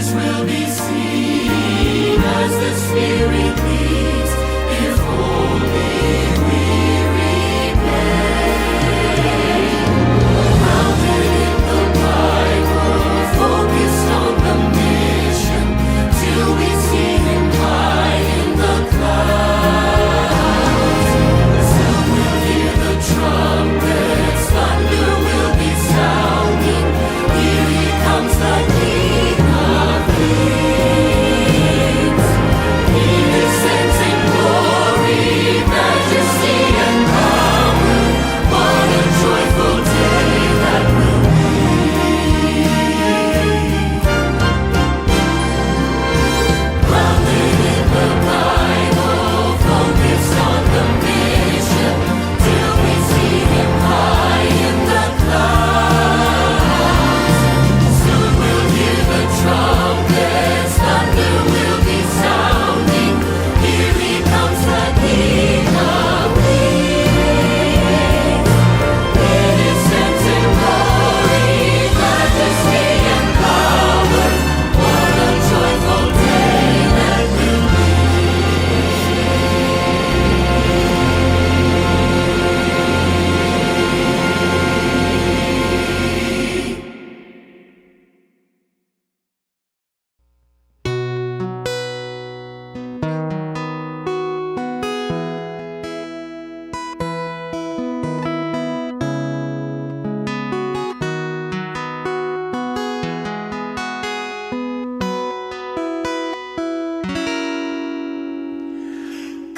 will be seen as the Spirit leads, if only we remain. Grounded in the Bible, focused on the mission, till we see Him high in the clouds. Soon we'll hear the trumpets, thunder will be sounding. Here He comes, the King of Kings. He descends in glory, majesty and power. What a joyful day that will be. Grounded in the Bible, focused on the mission, till we see Him high in the clouds. Soon we'll hear the trumpets, thunder will be sounding. Here He comes, the King of Kings. He descends in glory, majesty and power. What a joyful day that will be.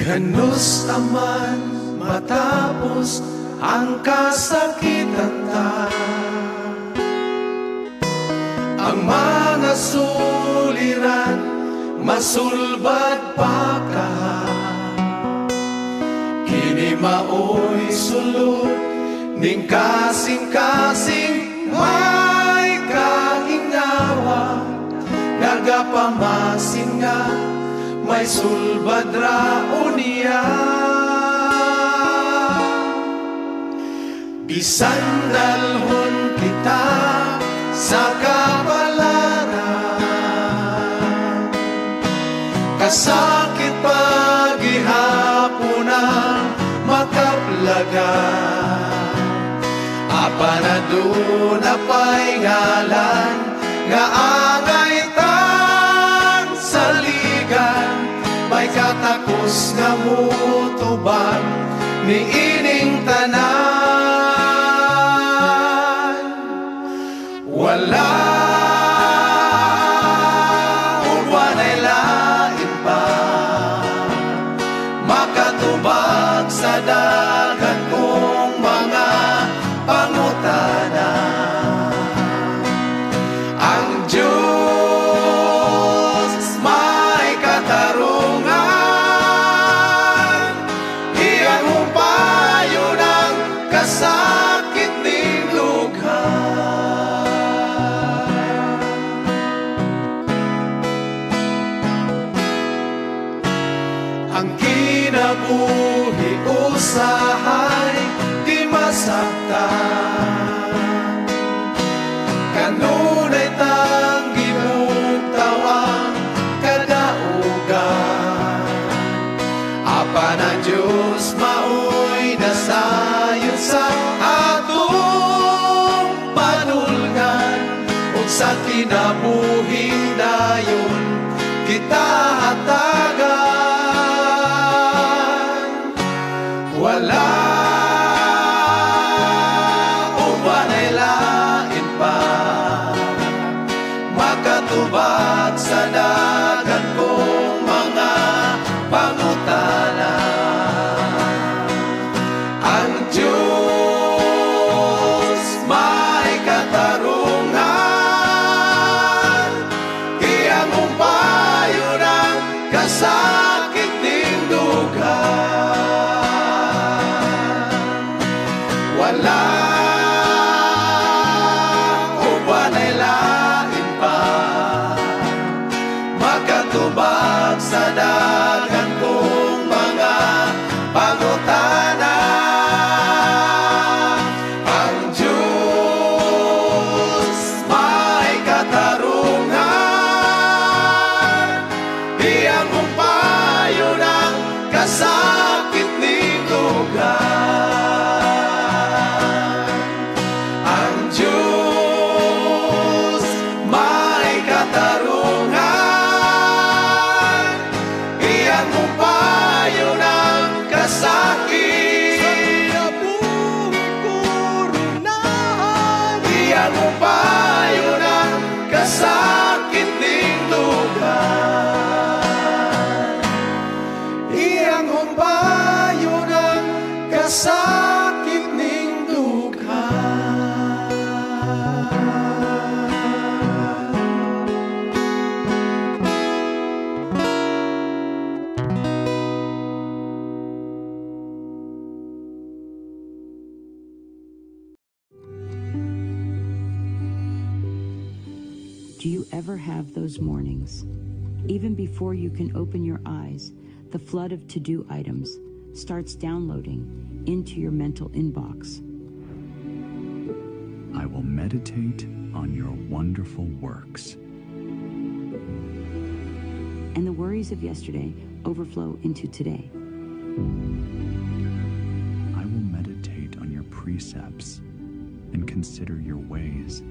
Kanusta man matapos ang kasakitan ta, ang mga suliran masulbad pa ka. Kini maoy sulod ning kasing-kasing may kahingawa, nagapamasin nga may sulbad raonia. Bisan dalhon kita sa kapalaran, kasakit paghihapon ang makaplagan. Apa na doon na pa'y ngalan nga angay tang saligan, may katakos nga mutubang ni ining tanan. Wala uwanay lain pa makatubag sa dagan kong mga pangutana. Ang Diyos may katarungan, iyang upayo ng kasakit ning lughan. Ang kinabuhi usahay di masaktan, kanunay tang gibugtaw ang kadaugan. Apa na Diyos maoy nasayon sa atong panulngan, ug sa kinabuhing dayon kita hatagan. Wala uwanay lain pa makatubag sa dagan kong mga pangutana. Ang Diyos may katarungan, iyang umpayo ng kasakit ning dughan. Wala uwanay lain pa makatubag ever have those mornings. Even before you can open your eyes, the flood of to-do items starts downloading into your mental inbox. I will meditate on your wonderful works. And the worries of yesterday overflow into today. I will meditate on your precepts and consider your ways.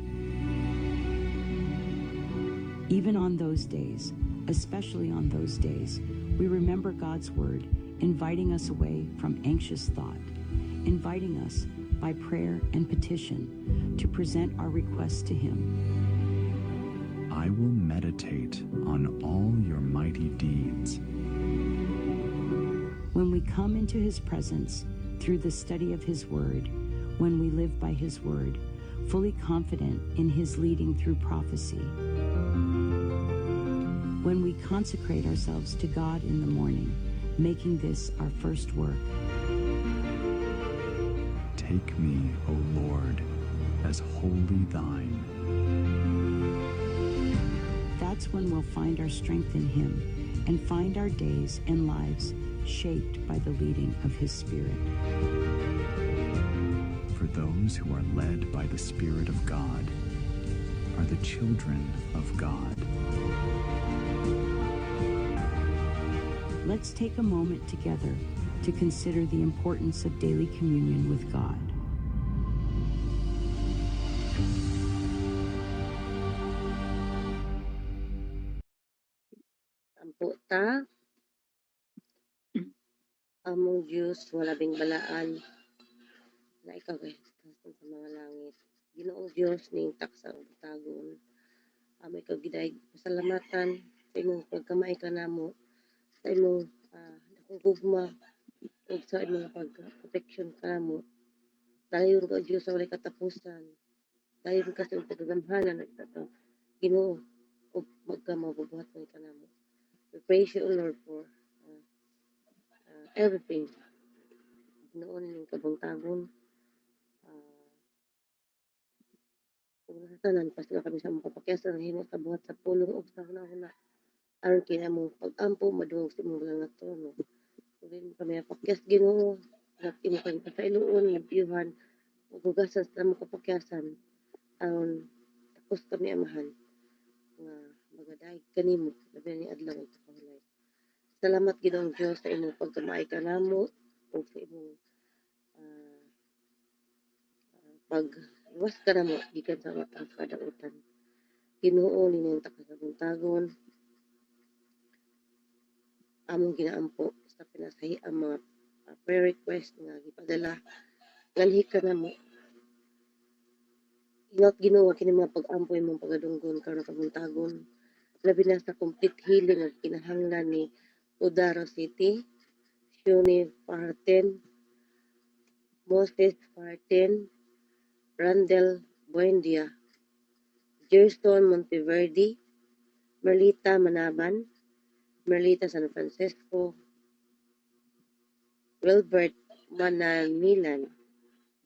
Even on those days, especially on those days, we remember God's word, inviting us away from anxious thought, inviting us by prayer and petition to present our requests to Him. I will meditate on all your mighty deeds. When we come into His presence through the study of His word, when we live by His word, fully confident in His leading through prophecy, when we consecrate ourselves to God in the morning, making this our first work. Take me, O Lord, as wholly thine. That's when we'll find our strength in Him and find our days and lives shaped by the leading of His Spirit. For those who are led by the Spirit of God are the children of God. Let's take a moment together to consider the importance of daily communion with God. Ampo ta, among Diyos, walabing balaan, na ikaw kay kastan sa mga langit. Ginoong Diyos, ning taksa o butagon, amay ikaw giday, pasalamatan, sa imong pagkamay ka namo, sa imong dakong gugma, o sa imong pag-protection ka namo. Dayon ka, Diyos, sa walay katapusan. Dayon ka sa imong pagkagamhanan, nagtataw. Ginoo, o magkamabubuhat mo ka namo. We praise you, O Lord, for everything. Noon yung kabuntagon. Kung tanan, pas nga kami sa mga kapakyasan, himo sa buhat sa pulong o sa huna-huna. Aron kina mo pag-ampo, maduwag sa mga lang na trono. Kung kami napakyas Ginoo, at imo kami pasailoon, nabiyuhan, ugugasan sa mga kapakyasan. Aron tapos kami amahan. Nga magadahig kanimo, labi ni adlaw ug kahulay. Salamat Ginoong Dios sa imong pagkamay kanamo o sa imong pagluwas ka namo gikan sa matang kadautan. Ginoo ninong takasabuntagon among ginaampo sa pinasahi ang mga prayer request nga gipadala nganhi ka namo. Ingat Ginoo kini mga pag-ampo imong pagadunggon karon kabuntagon. Labi na sa complete healing ang kinahanglan ni Udaro City, Shuni Parten, Moses Parten, Randall Buendia, Gerson Monteverde, Merlita Manaban, Merlita San Francisco, Wilbert Manamilan,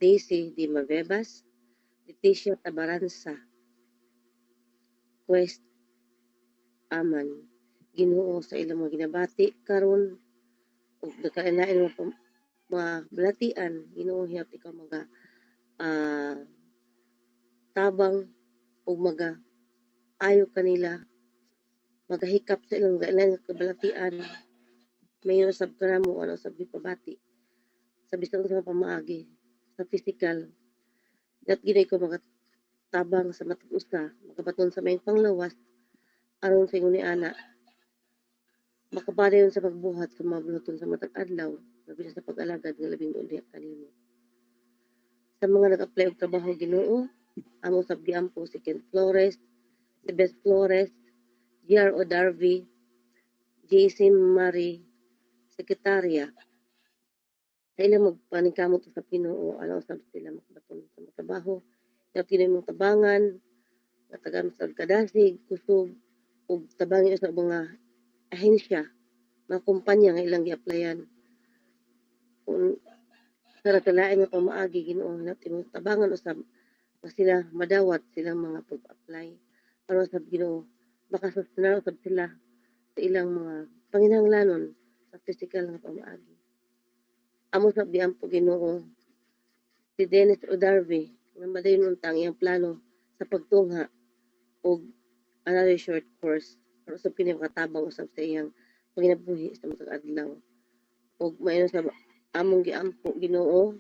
Daisy Di Mavebas, Leticia Tabaranza, Quest Aman, Ginoo sa ilang mga ginabati karon ug nakainain mga balatian, Ginoo hiyap ikaw mga tabang ug maga ayo kanila magahikap sa ilang kailangan kabalatian may usab ka namo ano usab gipabati sa bisan sa pamaagi sa physical dat ginay ko mga tabang sa matag usa makabaton sa may panglawas aron sa ingon ni ana makapadayon sa pagbuhat sa mga buluton sa matag adlaw labi na sa pag-alagad nga labing uli kanimo sa mga nag-apply og trabaho Ginoo amo usab giampo si Ken Flores, si Beth Flores, G.R.O. Darby, J.C. Marie, Sekretarya. Sa ilang magpaningkamot sa Ginoo, ano usab sila makabaton sa mga trabaho. Sa kinay mong tabangan, natagan sa kadasig, kusog, ug tabangin sa mga ahensya, mga kumpanya nga ilang gi-applyan. Kung sa natalain nga pamaagi Ginoo natin tabangan usab nga sila madawat silang mga pag-apply aron sa Ginoo makasustanar usab sila sa ilang mga panginahanglanon sa physical nga pamaagi. Amo sa giampo Ginoo si Dennis O'Darby nga madayon untang iyang plano sa pagtungha og another short course para sa kini makatabang usab sa iyang panginabuhi sa matag adlaw. Og mayon sa among giampo Ginoo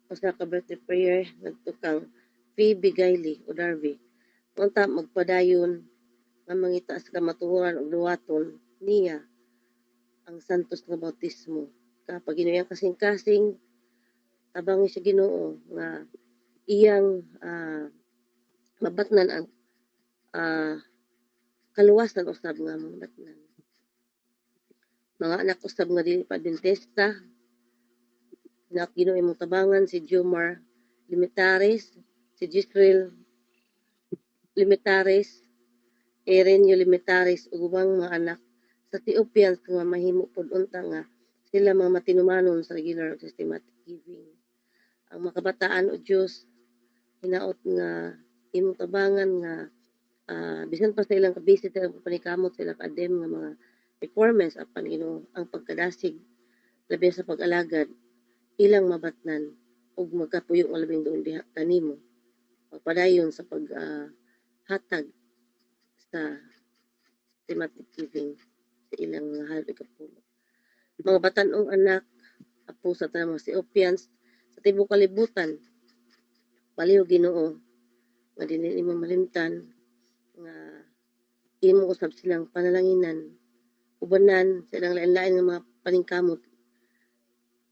usa ka birthday prayer ngadto kang Phoebe Gailey O'Darby. Unta magpadayon nga mangita sa kamatuoran ug luwaton niya ang santos nga bautismo. Kapag ginuyang kasing-kasing, tabangi sa Ginoo nga iyang mabatnan ang kaluwasan usab nga mabatnan. Mga anak usab nga dili pa dentista, na Ginoo imong tabangan si Jomar Limitares, si Gisrel Limitares, Erenyo Limitares ug ubang mga anak sa Ethiopians nga mahimo pod unta nga sila mga matinumanon sa regular ug systematic giving. Ang mga kabataan o Dios hinaot nga imong tabangan nga bisan pa sa ilang kabisi sa ilang panikamot sa ilang kadem nga mga requirements apan Ginoo ang pagkadasig labi sa pag-alagad ilang mabatnan ug magkatuyo nga labing doon diha kanimo pagpadayon sa hatag sa systematic giving sa ilang halog kapulo. Mga batanong anak apo sa tanang mga Ethiopians sa tibok kalibutan paliw Ginoo nga dili nimo malimtan nga imo usab silang panalanginan ubanan sa ilang lain-lain nga mga paningkamot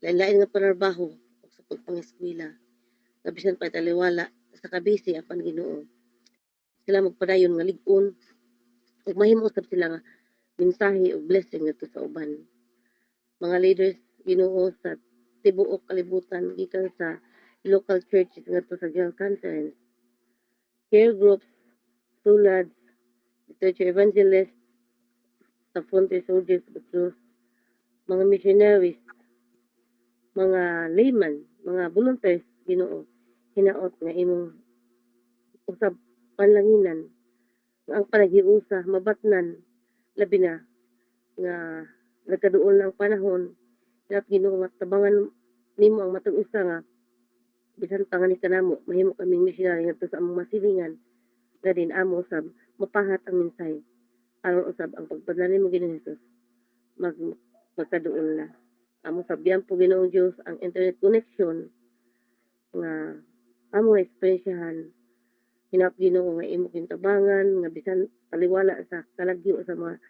lain-lain nga panarbaho ug sa pagpangeskwela nga bisan pa taliwala sa kabisi apan Ginoo sila magpadayon nga lig-on ug mahimo usab sila nga mensahe ug blessing ngadto sa uban. Mga leaders Ginoo sa tibuok kalibutan gikan sa local churches ngadto sa General Conference, care groups, tulad Church Evangelist, sa Frontier Soldiers of Truth, mga missionaries, mga layman, mga volunteers Ginoo hinaot nga imong usab panlanginan nga ang panaghiusa mabatnan labi na nga nagkaduol ng panahon at Ginoo nga tabangan nimo ang matag usa nga bisan pa nga ni kanamo mahimo kaming missionary ngadto sa among masilingan nga din amo usab mapahat ang mensahe aron usab ang pagpadala nimo Ginoong Hesus magkaduol na. Amo sabyan po Ginoong Dios ang internet connection nga amo eksperyensyahan hinap Ginoo nga imo kintabangan nga bisan taliwala sa kalagyo sa mga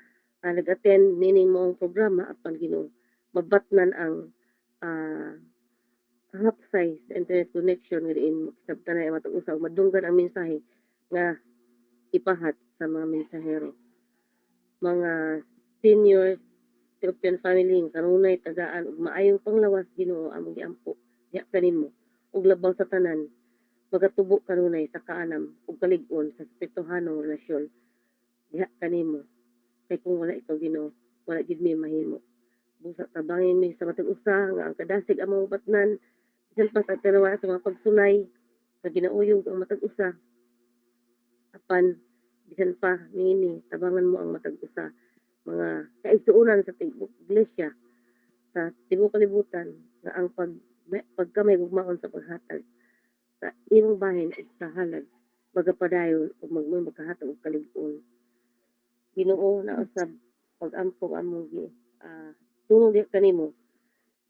nag-attend nining mong programa apan Ginoo mabatnan ang hapsay sa internet connection nga diin sabtan na matag usa madunggan ang mensahe nga ipahat sa mga mensahero. Mga seniors Ethiopian family nga kanunay tagaan ug maayong panglawas Ginoo among giampo diha kanimo ug labaw sa tanan magatubo kanunay sa kaanam ug kalig-on sa espirituhanong relasyon diha kanimo kay kung wala ikaw Ginoo wala gid mi mahimo. Busa tabangin mi sa matag usa nga ang kadasig among batnan bisan pa sa tinawa sa mga pagsulay sa ginauyog ang matag usa apan bisan pa niini tabangan mo ang matag usa mga kaigsuonan sa tibok iglesia sa tibok kalibutan nga ang pagkamay gugmaon sa paghatag sa imong bahin ug sa halad magapadayon ug magkahatag og kalig-on. Ginoo na usab pag-ampong among tunong diha kanimo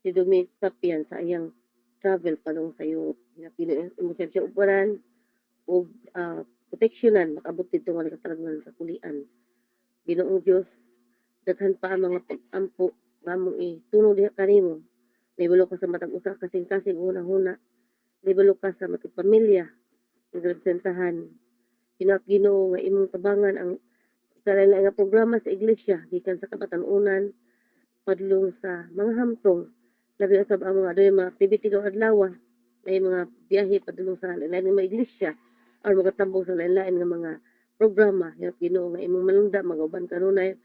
si Dominic Sapian sa iyang travel padung sa Europe. Hinapili mo siya uparan o proteksyonan makabot dito nga nakataragman sa kulian. Ginoong Dios daghan pa ang mga pag-ampo nga mong tunong diha kanimo. Nibalo ka sa matag usa kasing-kasing una-huna. Nibalo ka sa matag pamilya nagrepresentahan. Hinap Ginoo nga imong tabangan ang sa lain nga programa sa iglesia gikan sa kabatanunan padulong sa mga hamtong labi usab ang mga doy mga activity daw adlaw may mga biyahe padulong sa lain nga mga iglesia or magatambong sa lain nga mga programa Hinap Ginoo nga imong malunda magauban kanunay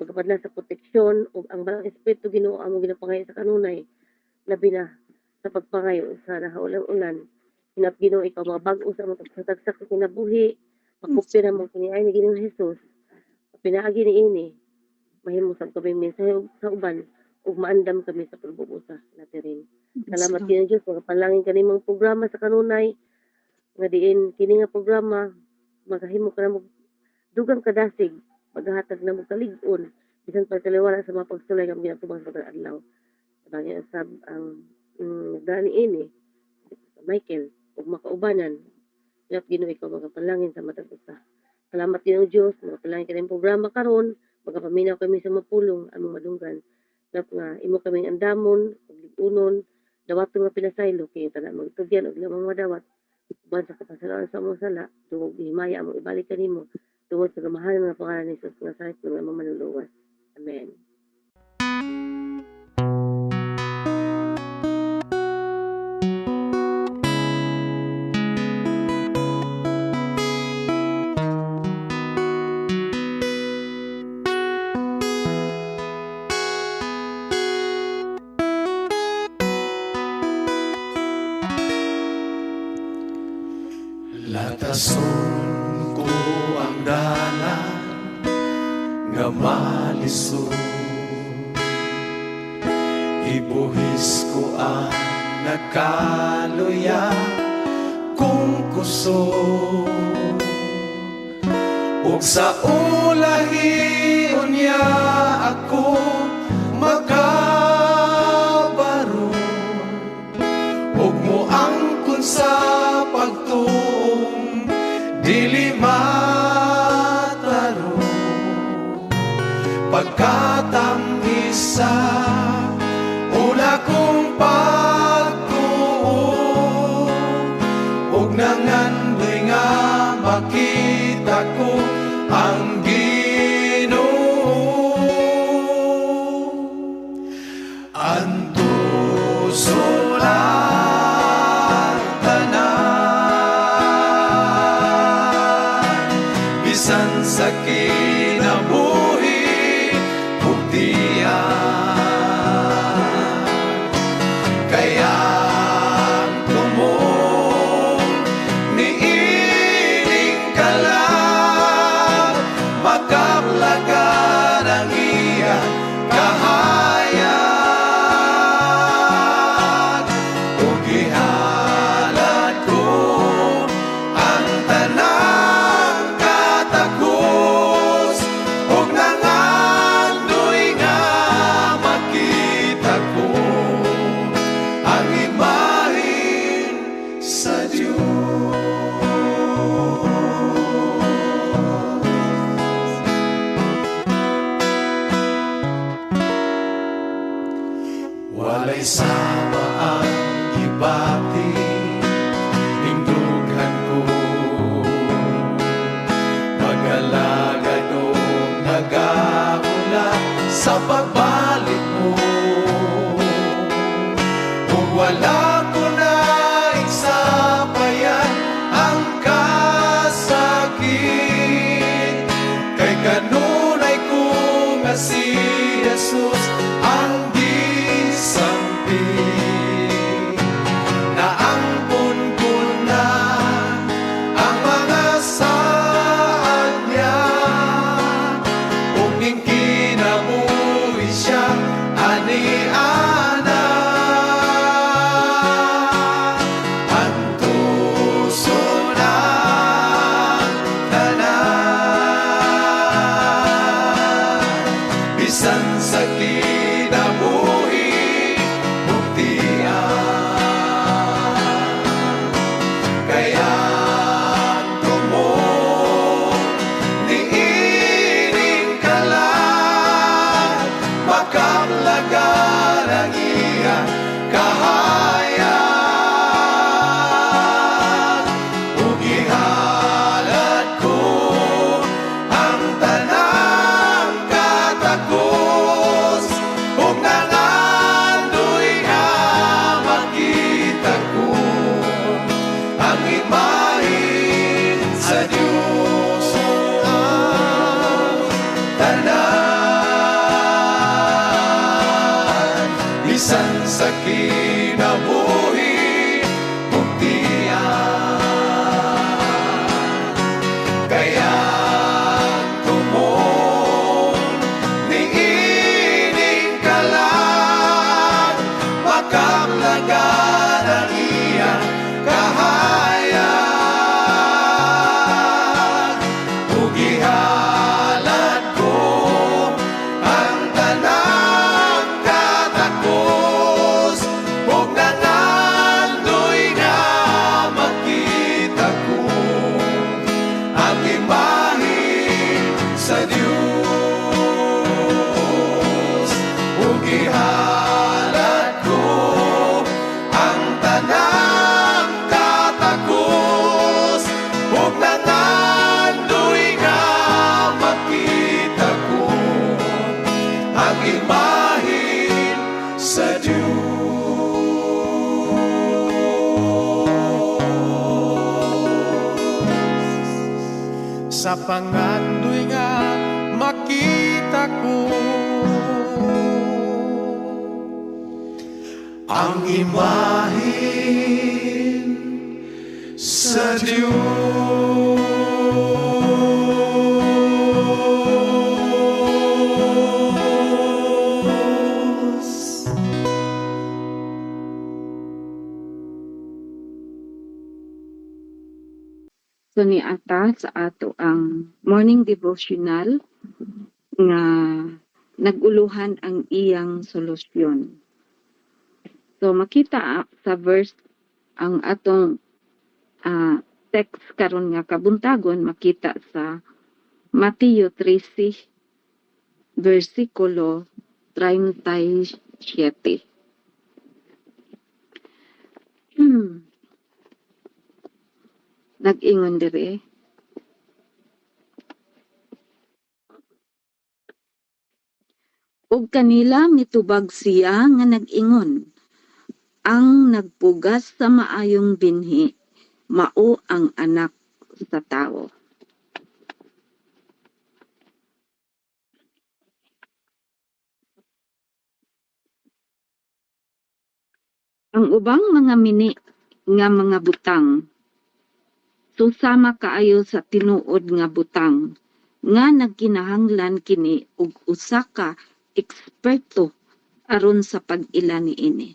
magapadla sa proteksyon ug ang balang espiritu Ginoo among ginapangay sa kanunay labi na sa pagpangayo sa nahaulang-ulan. Hinap Ginoo ikaw mga bag-o sa mga tagsak sa kinabuhi Makupi na mo kini ay ni Ginoong Hesus. Pinaagi ni ini, mahimo sab kami mensahe sa uban ug maandam kami sa pagbubusa natin rin. Salamat Lord. kini Dios mga panalangin kanimong programa sa kanunay nga diin kini nga programa magahimo ka na mo dugang kadasig paghatag na mo kalig-on bisan pagkaliwala sa mga pagsulay nga ginatubang sa adlaw. Sabagay sab ang nagdani ini Michael ug makaubanan Yap Ginoo ikaw magapanalangin sa matag usa. Salamat Ginoo Dios mga panalangin kanimong programa karon magapaminaw kami sa mapulong among madunggan. Lap nga imo kaming andamon ug lig-unon dawaton nga pinasaylo kay tanan mo itugyan og lamang madawat uban sa kapasalanan sa among sala tungod himaya among ibalik kanimo tungod sa kamahalan nga pangalan ni Jesus nga sakit ng among manuluwas. Amen. Latason ko ang dalan nga malisod, ibuhis ko ang nakaluya kung kusog, ug sa ulahi unya ako makabaro, ug mo angkon sa pagtuong dili mataro, pagkatamisa ula kong pagtuong, ug nangandoy nga makita ko ang Ginoo. Antuso lang tanan, bisan sa kinabuhi ug tiyan, kaya tumong niining ka lang, makablagan ang iyang kahayag, ug ihalad ko ang tanang katagos, ug nangandoy nga makita ko ang imahen sa Diyos. Walay sama ang gibati ning dughan ko, mag-alagad o nag-aula sa pagbalik mo, ug wala ko na iksabayan ang kasakit, kay kanunay ko nga si Jesus ang gisampit. Naampun ko na ang mga saan niya, ug ning kinabuhi siya ani-ana. Antuso ng tanan, bisan sa kinabuhi ug tiyan, kaya tumong niining ka lang, makablagan ang iyang kahayag, ug ihalad ko ang tanang katagos, ug nangandoy nga makita ko ang imahen sa Diyos. Ang tanan, bisan sa kinabuhi ug tiyan, sa Dios ug gihalad ko ang tanang katakos ug nangandoy nga makita ko ang imahin sa Diyos. Sa pangandoy nga makita ko ang imahin sa Diyos. So niata sa ato ang morning devotional nga naguluhan ang iyang solusyon. So makita sa verse ang atong text karon nga kabuntagon makita sa Mateo 13 versikulo 37. Nag-ingon dire. Ug kanila mitubag siya nga nag-ingon, ang nagpugas sa maayong binhi, mao ang anak sa tao. Ang ubang mga mini nga mga butang, susama kaayo sa tinuod nga butang, nga nagkinahanglan kini og usa ka eksperto aron sa pag-ila niini.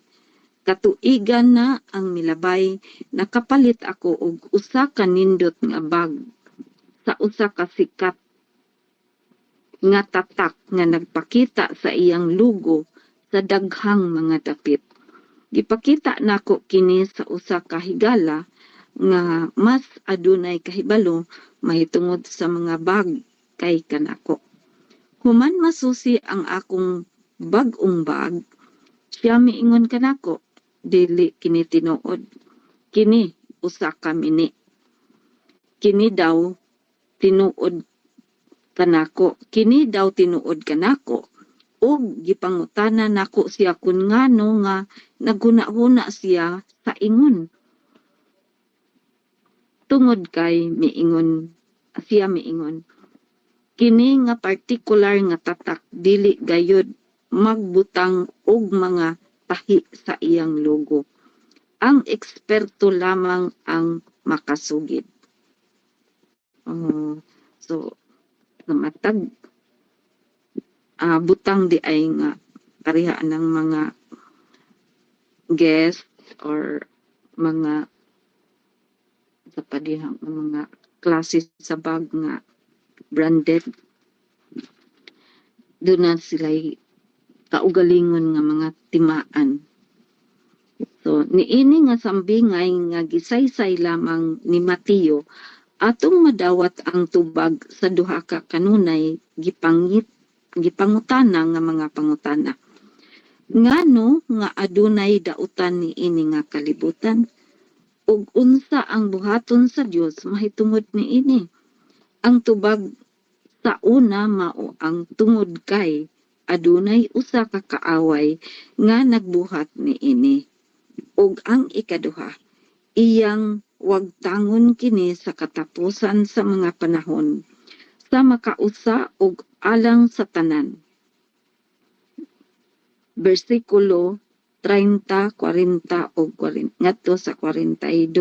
Katuigan na ang milabay, nakapalit ako og usa ka nindot nga bag sa usa ka sikat nga tatak nga nagpakita sa iyang lugo sa daghang mga dapit. Gipakita nako kini sa usa ka higala nga mas adunay kahibalo mahitungod sa mga bag kay kanako. Human masusi ang akong bag-ong bag, siya miingon kanako, dili kini tinuod. Kini usa ka mini. Kini daw tinuod kanako. Kini daw tinuod kanako. Og gipangutana nako siya kun ngano nga naghuna-huna siya sa ingon. Tungod kay siya miingon, kini nga partikular nga tatak dili gayud magbutang og mga tahi sa iyang logo. Ang eksperto lamang ang makasugid. So namatag butang di ay nga pariha ng mga guest or mga sa padihang mga klase sa bag nga branded. Doon na sila'y kaugalingon nga mga timaan. So niini nga sambingay nga gisaysay lamang ni Mateo atong madawat ang tubag sa duha ka kanunay gipangutana nga mga pangutana. Ngano nga adunay dautan niini nga kalibutan? Ug unsa ang buhaton sa Dios mahitungod niini? Ang tubag sa una mao ang tungod kay adunay usa ka kaaway nga nagbuhat niini. Ug ang ikaduha, iyang wagtangon kini sa katapusan sa mga panahon sa makausa ug alang sa tanan. Versikulo 30, 40 ug 40 ngadto sa 42.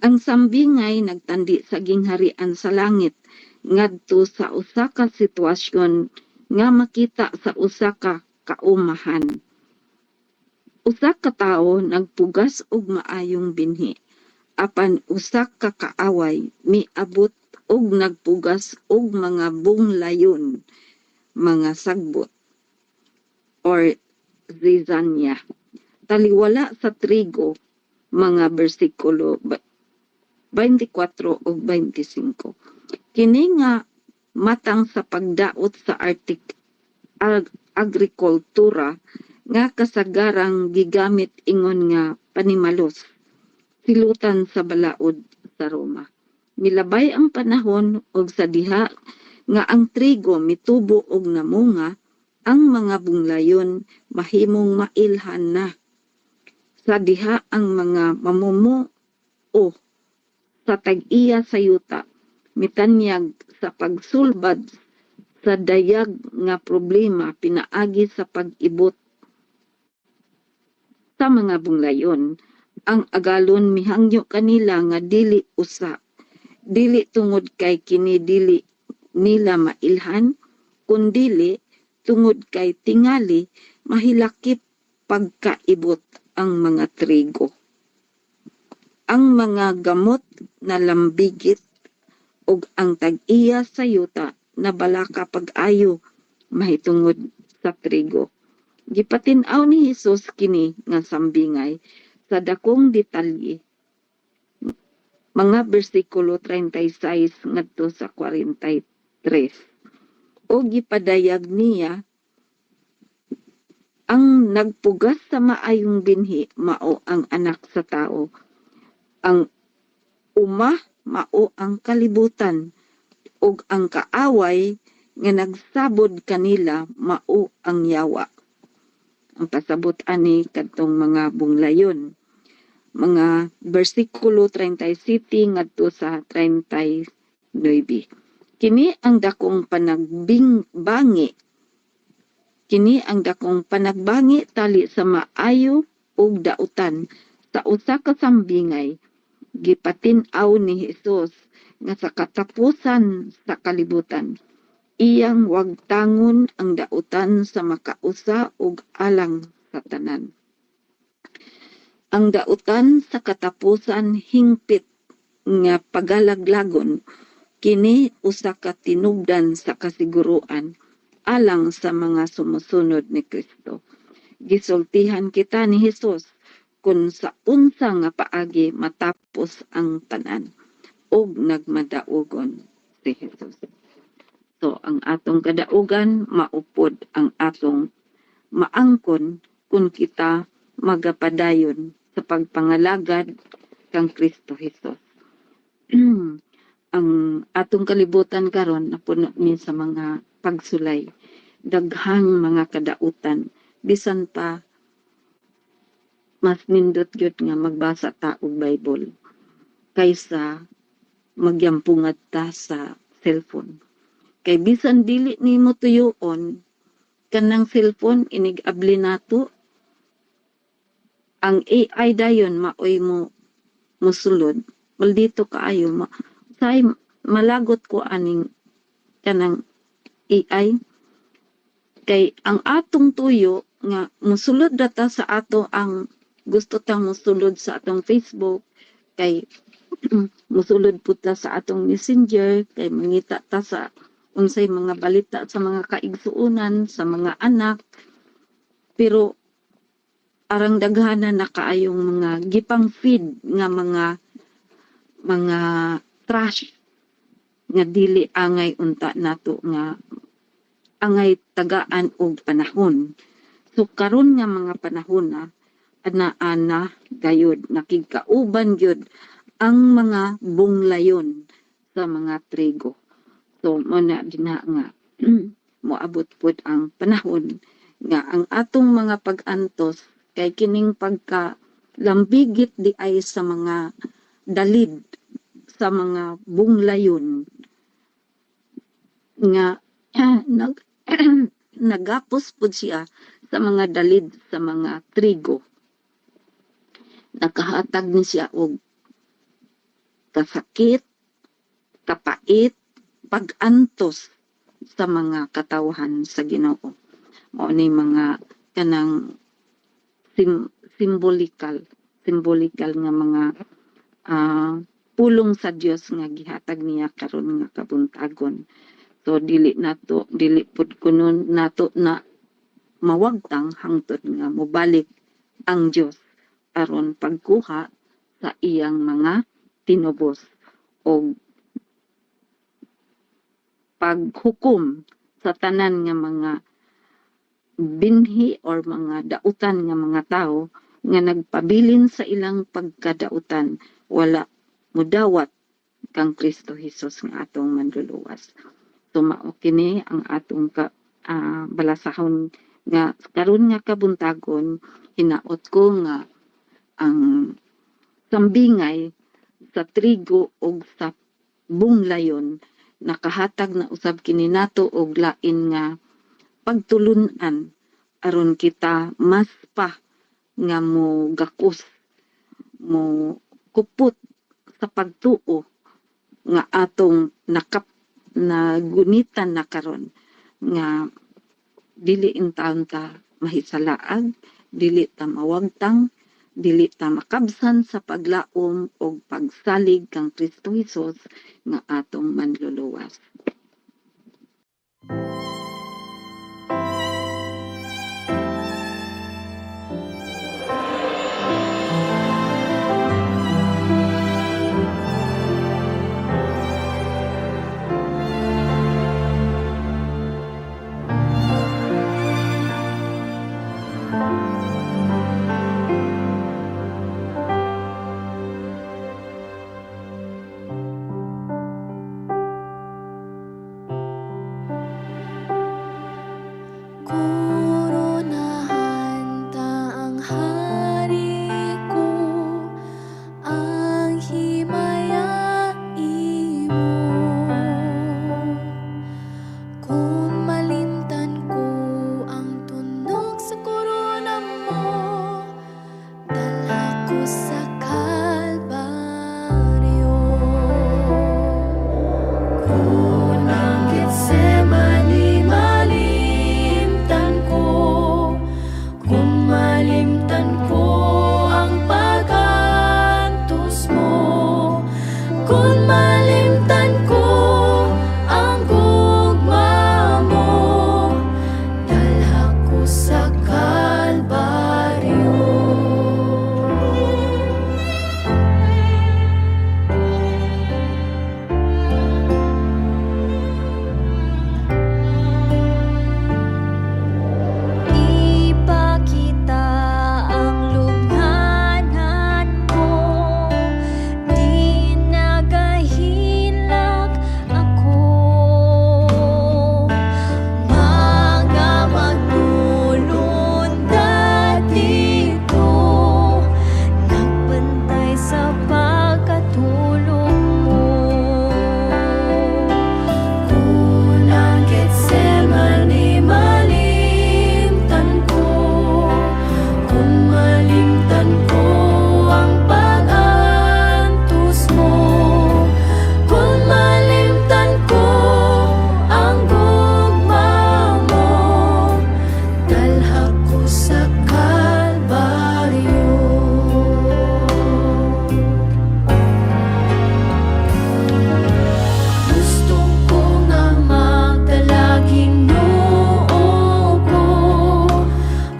Ang sambingay nagtandi sa gingharian sa langit ngadto sa usa ka sitwasyon nga makita sa usa ka kaumahan. Usa ka tawo nagpugas og maayong binhi, apan usa ka kaaway miabot og nagpugas og mga bunglayon, mga sagbot or zizanya. Taliwala sa trigo, mga bersikulo 24 ug 25. Kini nga matang sa pagdaot sa agrikultura nga kasagarang gigamit ingon nga panimalos silutan sa balaod sa Roma. Milabay ang panahon og sa diha nga ang trigo mitubo og namunga, ang mga bunglayon mahimong mailhan na. Sa diha ang mga mamumuo sa tag-iya sa yuta mitanyag sa pagsulbad sa dayag nga problema pinaagi sa pag-ibot sa mga bunglayon. Ang agalon mihangyo kanila nga dili usa, dili tungod kay kini dili nila mailhan, kundili tungod kay tingali mahilakip pagkaibot ang mga trigo. Ang mga gamot na lambigit ug ang tag-iya sa yuta na balaka pag-ayo mahitungod sa trigo. Gipatin-aw ni Hesus kini nga sambingay sa dakong detalye. Mga bersikulo 36 ngadto sa 43. O gipadayag niya ang nagpugas sa maayong binhi mao ang anak sa tao. Ang umah mao ang kalibutan ug ang kaaway nga nagsabod kanila mao ang yawa. Ang pasabot ani kadtong mga bunglayon. Mga bersikulo 37 ngadto sa 39. Kini ang dakong panagbangi. Kini ang dakong panagbangi tali sa maayo ug dautan sa usa ka sambingay. Gipatin-aw ni Hesus nga sa katapusan sa kalibutan iyang wagtangon ang dautan sa makausa ug alang sa tanan. Ang dautan sa katapusan hingpit nga pagalaglagon kini usa ka tinubdan sa kasiguruan alang sa mga sumusunod ni Kristo. Gisultihan kita ni Hesus kung sa unsa nga paagi matapos ang tanan ug nagmadaugon si Hesus. So ang atong kadaugan maupod ang atong maangkon kung kita magapadayon sa pagpangalagad kang Kristo Hesus. Ang atong kalibutan karon napuno ni sa mga pagsulay, daghang mga kadautan, bisan pa mas nindot gyud nga magbasa ta og Bible kaysa magyampungat ta sa cellphone. Kay bisan dili nimo tuyoon kanang cellphone inig-abli nato, ang AI dayon maoy mo musulod. Maldito kaayo say malagot ko aning kanang AI kay ang atong tuyo nga musulod data sa ato ang gusto tang musulod sa atong Facebook kay musulod puta sa atong messenger kay mangita ta sa unsay mga balita sa mga kaigsuonan sa mga anak, pero arang daghana na kaayong mga gipang feed nga mga trash nga dili angay unta nato nga angay tagaan og panahon. So karon nga mga panahon na ana-ana gayud nakigkauban gyud ang mga bunglayon sa mga trigo. So mo na dinha nga moabot pud ang panahon nga ang atong mga pag-antos kay kining pagka lambigit di ay sa mga dalid sa mga bunglayon nga nagapos pud siya sa mga dalid sa mga trigo. Nakahatag ni siya og kasakit, kapait, pag-antos sa mga katawhan sa Ginoo. Mao ni mga kanang symbolikal nga mga pulong sa Dios nga gihatag niya karon nga kabuntagon. So dili pud kunon nato na mawagtang hangtod nga mobalik ang Dios aron pagkuha sa iyang mga tinubos o paghukom sa tanan nga mga binhi or mga dautan nga mga tao nga nagpabilin sa ilang pagkadautan, wala mudawat kang Kristo Jesus nga atong manluluwas. So mao kini ang atong balasahon nga karon nga kabuntagon. Hinaot ko nga ang sambingay sa trigo o sa bunglayon nakahatag na usab kini nato og lain nga pagtulunan aron kita mas pa nga mo gakos, mo kupot sa pagtuo nga atong nagunitan na karon nga dili in taon ta mahisalaag, dili ta mawagtang, dili ta makabsan sa paglaom o pagsalig kang Kristo Jesus nga atong manluluwas. Koronahan ta ang hari ko, ang himayain mo. Kung malimtan ko ang tunog sa korona mo, dala ko sa Kalbaryo. Kung ang Getsemani malimtan ko, kung malimtan ko ang pag-antos mo, kung malimtan ko ang gugma mo, dalha ko sa Kalbaryo. Ipakita ang lubhanan mo, di nagahilak ako. Mga magtulunda dito, nagbantay sa pagkatulog mo. Kung ang Getsemani malimtan ko, kung malimtan ko ang pag-antos mo, kung malimtan ko ang gugma mo, dalha ko sa Kalbaryo. Gusto ko nga magdalaging noo ko,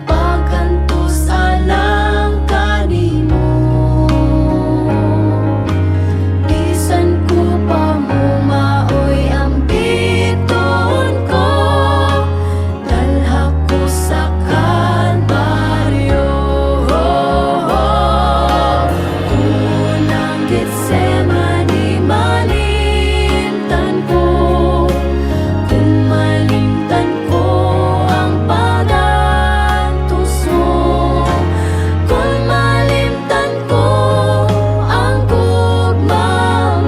pagkantos alang kanimo. Bisan ko pa mo maoy ang biton ko, dalha ko sa Kalbaryo. Kung ang Getsemani malimtan ko, kung malimtan ko ang pag-antos mo, kung malimtan ko ang gugma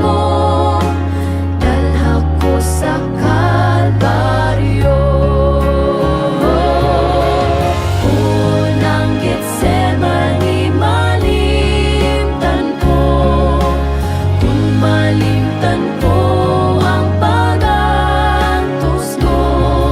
mo, dalha ko sa Kalbaryo. Kung ang Getsemani malimtan ko, kung malimtan ko ang pag-antos mo,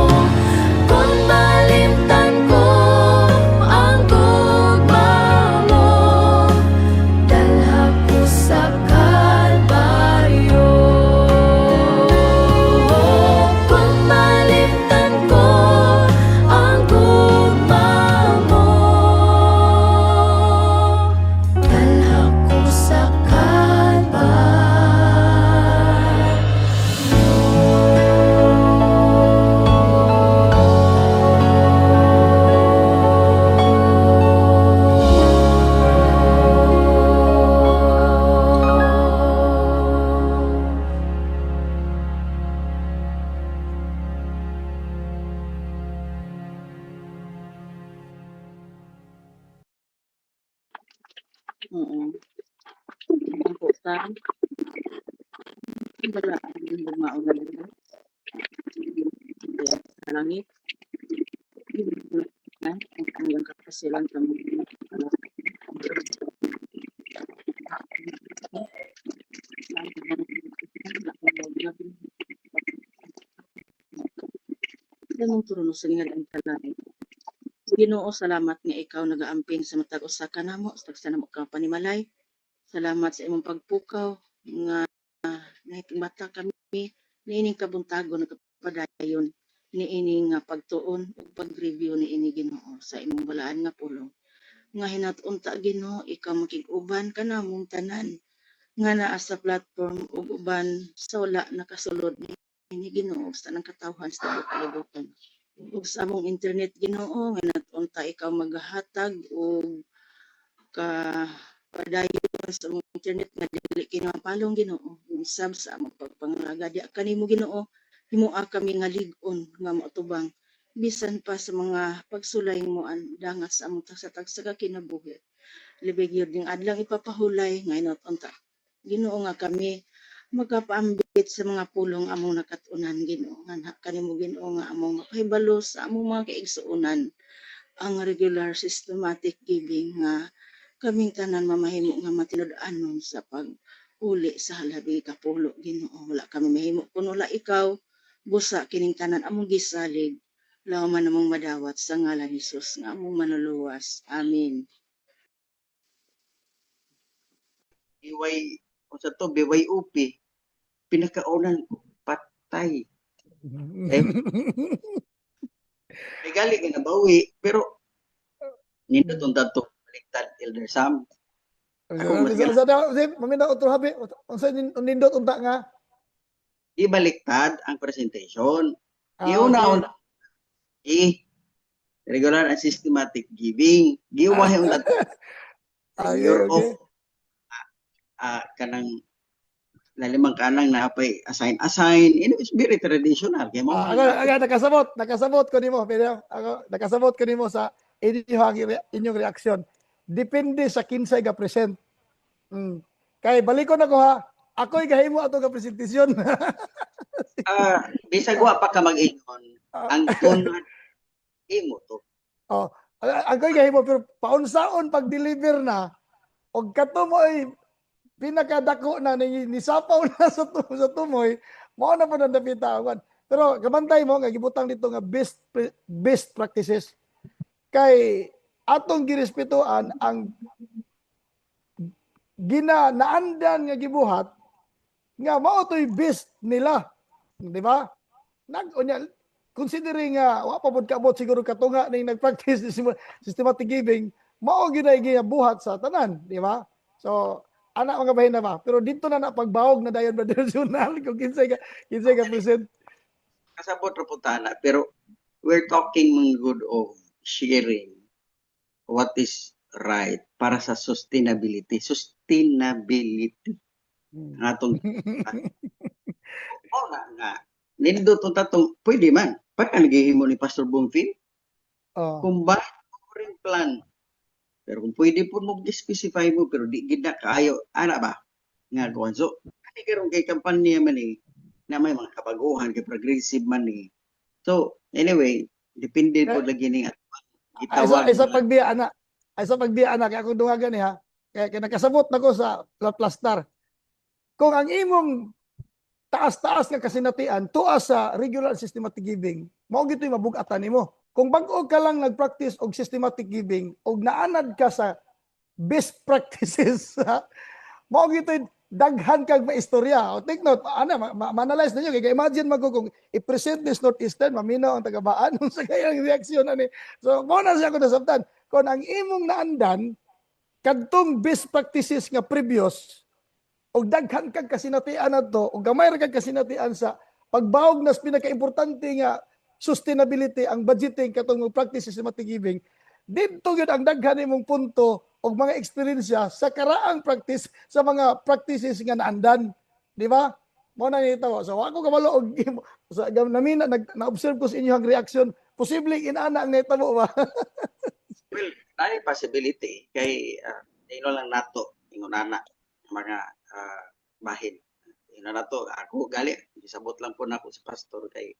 Oo. Ang putan. Wala ang lumaon na nila. Sa langit. Ang kanilang kapasilan sa mga Ganong turuno sa ngalan ka langit. Ginoo, salamat nga ikaw nagaamping sa matag usa ka namo, sa namo ka panimalay. Salamat sa imong pagpukaw nga nakikimata kami niining kabuntagon nagpadayon niining nga pagtuon ug pag-review niini Ginoo sa imong balaan nga pulong. Nga hinatunta Ginoo, ikaw makig-uban kanamong tanan nga naa sa platform ug uban sa wala nakasulod niini Ginoo sa nang katawhan sa tibuok kalibutan. Ug sa among internet Ginoo nga natunta ikaw maghatag og ka padayon sa among internet nga dili kini mapalong Ginoo. Usab sa among pagpangalaga diha kanimo Ginoo, himuha kami nga lig-on nga moatubang bisan pa sa mga pagsulay mo dangat sa among tagsa-tagsa ka kinabuhi. Libig yun ding adlang ipapahulay nga inatunta Ginoo nga kami magkapaambit sa mga pulong among nakatunan Ginoo nga kanimo Ginoo nga among makahibalo sa among mga kaigsuonan ang regular systematic giving nga kaming tanan mamahimo nga matinud-anon sa pag-uli sa halabi kapulo Ginoo. Wala kami mahimo kun wala ikaw busa kining tanan among gisalig law man among madawat sa ngalan ni Hesus nga among manuluwas. Amen. BY, o sa to, BYOP, pinakaunan ko, patay. Eh, may gali ka nabawi, pero nindot ang dato, baliktad, Elder Sam. Ako, mas gali, Mamina otro habi, unsa nindot unta nga? ibaliktad ang presentation. Okay. Iuna-una, regular and systematic giving. Giumahe ang dato. Okay, Year okay. of kanang lalimang kanang naapay assign. It's very traditional. Kaya mo, Aga, nakasabot ko nimo, pero ako nakasabot ko nimo sa inyong reaksyon. Depende sa kinsay ga present. Kay balikon ako ha. Ako'y gahimo ato ga presentasyon. bisag wa pa ka mag-ingon. Ang tunad, imo to. Ako'y gahimo pero paunsaon pag-deliver na og kato mo ay pinakadako na nisapaw na sa tumoy, mao na po nang napitawan. Pero kabantay mo nga gibutang dito nga best practices kay atong girespetuan ang naandan nga gibuhat nga mao toy best nila, di ba? Unya considering nga wa pa pud kaabot siguro katunga ning nagpractice systematic giving, mao ginay gibuhat sa tanan, di ba? So anak mga bahin na ba? Pero dito na pagbawog na dayon traditional kung kinsay ka present. Kasabot ra putana, pero we're talking mga good of sharing what is right para sa sustainability. Ang atong nga nindot ang tatong pwede man para nagihimo ni Pastor Bumfil kung ba ring plan, pero kung pwede po mo specify mo pero di gid na kaayo ana ba nga kuan. So ani karon kay kampanya man ni na may mga kabaguhan kay progressive man ni. So anyway, depende po lagi ning Ay sa pagbiya ana kay ako dungagan ha. Kaya nakasabot nako sa plastar. Kung ang imong taas-taas nga kasinatian tuas sa regular systematic giving, mao gito'y mabug-atan nimo. Kung bag-o ka lang nag-practice og systematic giving og naanad ka sa best practices, mao gito'y daghan kag maistorya. O take note, ma-analyze ninyo kay imagine magko kung i-present this Northeastern, maminaw ang tagabaan unsa kay ang reaksyon ani. So mao na siya ko nasabtan. Kung ang imong naandan kadtong best practices nga previous og daghan kag kasinatian adto og gamay ra kag kasinatian sa pagbawog nas pinaka-importante nga sustainability ang budgeting katong practice systematic giving, dito gyud ang daghan nimong punto og mga eksperyensya sa karaang practice sa mga practices nga naandan, di ba? Mo na nito. So ako kabalo og sa namina na-observe ko sa inyong reaction, posibleng inana ang nahitabo ba? Well, nani possibility kay Ino lang nato, ingon ana mga bahin. Ino nato ako gali gisabot lang po nako si pastor kay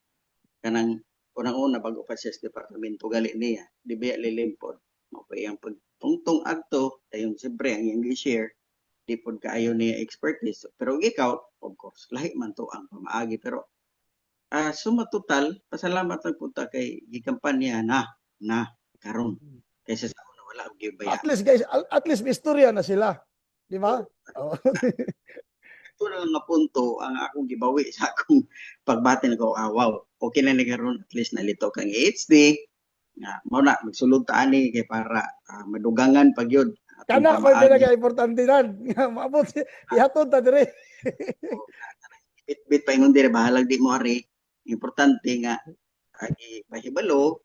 kanang unang-una bago pa siya sa departamento gali niya di biya lilimpod mo pa iyang pagtungtong adto dayon siyempre ang iyang gi-share di pod kaayo niya expertise pero ikaw of course lahi man to ang pamaagi pero suma total pasalamat lang punta kay gikampanya na karon kaysa sa una wala og gibaya. At least guys, at least may istorya na sila. Di ba? Oh. Ito na lang nga punto ang akong gibawi sa akong pagbati na ko, wow, okay na ni karon at least nalito kang HD nga mao na magsulod ta ani kay para madugangan pag yun atong Kana ko'y pamaagi. pinaka-importante nan. Maabot ihatod ta dire. Bit pa ingon dire bahalag di mo ari importante nga pahibalo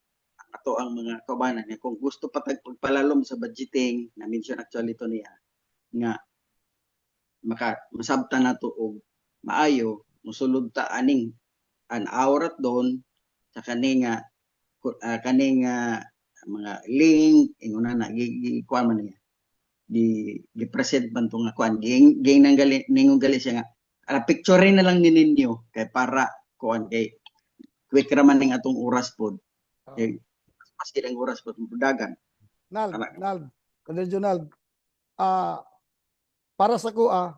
ato ang mga kaubanan niya kung gusto pa pagpalalom sa budgeting na mention actually to niya nga masabtan nato og maayo musulod ta aning an hour at doon sa kaning mga link inguna na kuan man niya gi-present man to nga kuan ging nang gali ningon gali siya nga picture na lang ni ninyo kay para kuan kay quick ra man ning atong oras pod kay mas kilang oras pod dagan Nald, Regional. Para sa kuha,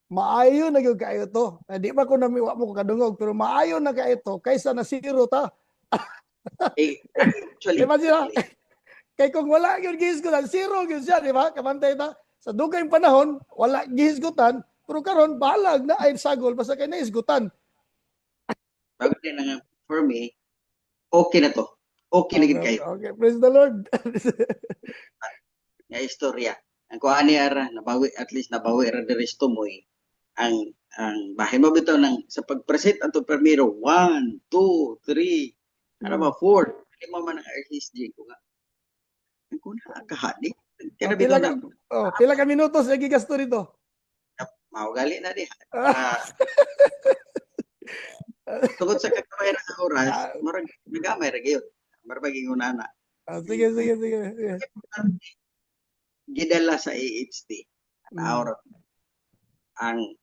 maayo na gyud kayo to. Di ba ko namiwa mo ko kadungog pero maayo na kayo to kaysa na zero ta. actually Imagine kay kung wala gyud gihisgutan, zero gyud siya, di ba? Kamantay ta sa dugay panahon wala gihisgutan pero karon balag na ay sagol basta kay nahisgutan. bago din nga for me okay na to okay na gid kayo Okay, praise the Lord. nga istorya ang kuan ni ara nabawi at least nabawi ra diri sa tumoy ang bahin mo bitaw ng sa pagpresent ato primero 1 2 3 ano ba 4 lima man ang RSG ko nga ko na kahadi kaya bitaw na Pila ka minutos lagi gasto dito. maugali na di tungod sa kagamay ra sa oras murag nagamay ra gyud marag ingunana Sige. gidala sa AHD hour ang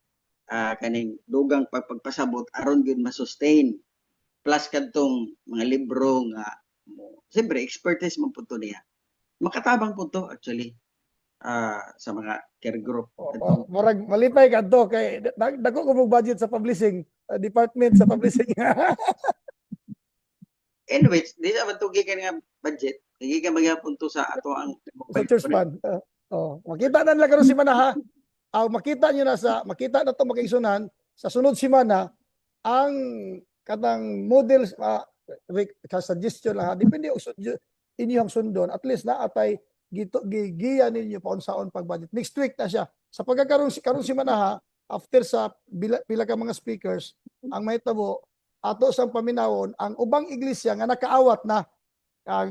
kaning dugang pagpasabot aron gyud ma-sustain plus kadtong mga libro nga siyempre expertise man punto niya makatabang punto actually sa mga care group Murag malipay kadto kay dako ko mo budget sa publishing department sa publishing. anyways di sa matugi ka nga budget hindi ka magyapon to sa ato ang Sa church fund. Makita na nila karon si Manaha. Makita na to makaigsunan sa sunod semana ang katang models suggestion lang depende inyong sundon at least na atay gigiya ninyo pa unsaon pag budget next week na siya sa pagkakaroon si Manaha after sa pila ka mga speakers ang mahitabo ato sang paminawon ang ubang iglesia nga nakaawat na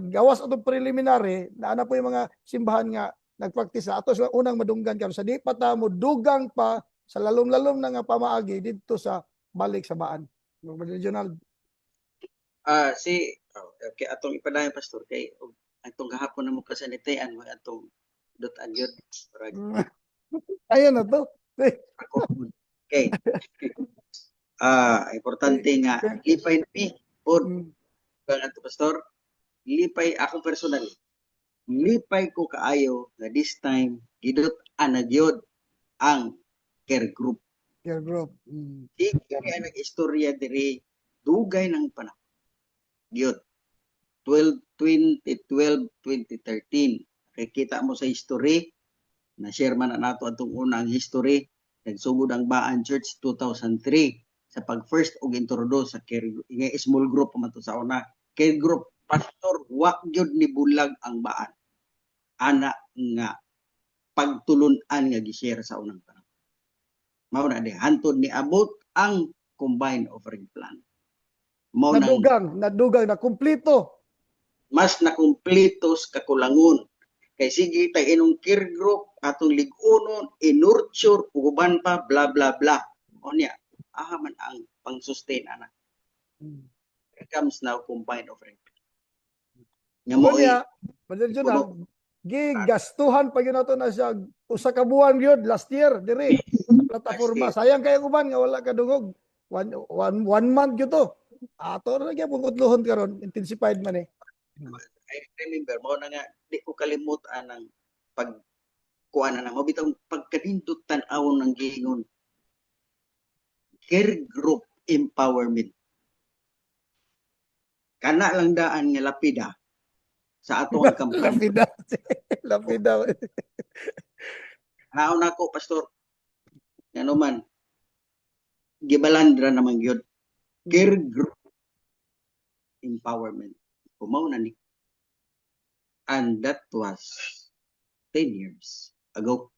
gawas atong preliminary na po yung mga simbahan nga nagpractice ato sila unang madunggan karon sa di pa ta mo dugang pa sa lalom-lalom na nga pamaagi didto sa balik sa baan regional okay atong ipadayon pastor kay atong gahapon na mo kasanitayan mo atong dutan yun ayun na to okay importante nga lipay ni pod ato pastor lipay ako personal lipay ko kaayo nga this time gidot gyud ang care group di kaya nag-istorya diri dugay ng panahon gyud 2013 kay kita mo sa history na share man na nato atong unang history nagsugod ang Baan Church 2003 sa pag first og introduce sa care nga small group man to sa una care group pastor wa gyud ni bulag ang Baan ana nga pagtulunan nga gi-share sa unang panahon mao na di hantod ni abot ang combined offering plan mao nadugang na kumpleto mas nakumpleto sa kakulangon kay sige tay inong care group atong lig-unon inurture uban pa bla bla bla o niya man ang pang-sustain ana it comes now combined offering nga mo regional gigastuhan pa yun nato na siya usa ka buwan yun last year dire sa plataforma. Sayang kayo kuman nga wala ka dungog. One month yun to. Ato na gyud pungutlohon karon intensified man eh. I remember mo na nga di ko kalimutan ang pagkuan na mo bitong pagkanindot tan-awon ng giingon care group empowerment. Kana lang daan nga lapida sa atong kampanya. Lapida. Naon ako pastor. Ano man gibalandra naman gyud care group empowerment. Kumaw na ni. And that was 10 years ago.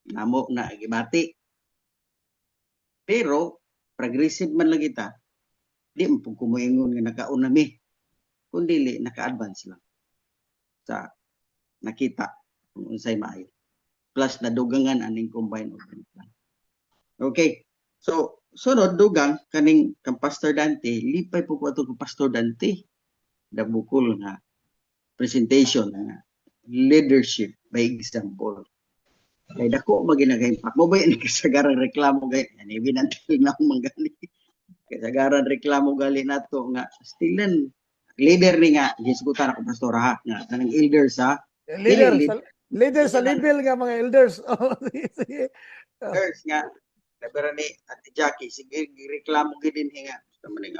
Namo na gibati. Pero progressive man lang kita. Di mo kumuingon nga nakauna mi. Kundi naka-advance lang sa nakita kung unsay maayo. Plus nadugangan aning combined urban plan. Okay. So sunod dugang kaning kang Pastor Dante, lipay po ko ato kang Pastor Dante. Dabukol nga presentation nga leadership by example. Kay dako maginagay-impact mo ba yung kasagaran reklamo gay ani binantil na akong manggali. Kasagaran reklamo gali nato nga stilan leader ni nga gisgutan ako pastor ha nga kanang elders ha. Leader sa level nga mga elders. Sige. Elders nga pero ni Ate Jackie sige reklamo gid din nga sa maning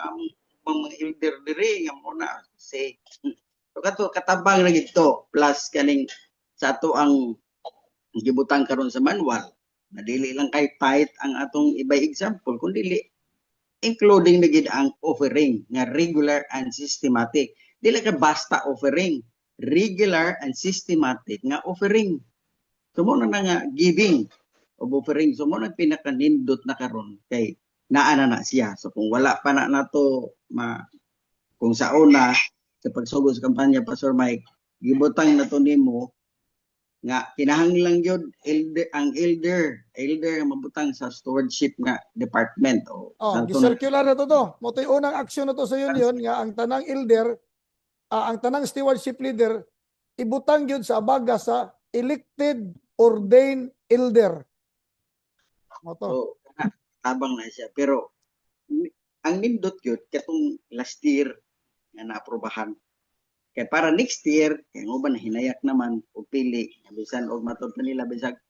mga elder diri nga mo na say so kato katabang na gito plus kaning sa ato ang gibutang karon sa manual na dili lang kay tight ang atong ibay example kundi including na gid ang offering nga regular and systematic dili ka basta offering regular and systematic nga offering sumo na nga giving of offering sumo na pinakanindot na karon kay naa na siya so kung wala pa na nato kung sa una sa pagsugod sa kampanya Pastor Mike gibutang nato nimo nga kinahanglan gyud ang elder nga mabutang sa stewardship nga department gisircular na to mo toy unang aksyon na to sa union nga ang tanang elder ang tanang stewardship leader ibutang gyud sa abaga sa elected ordained elder mo to. So, tabang na siya pero ang nindot gyud katong last year nga naaprobahan kay para next year kay uban hinayak naman og pili bisan og matud na nila bisag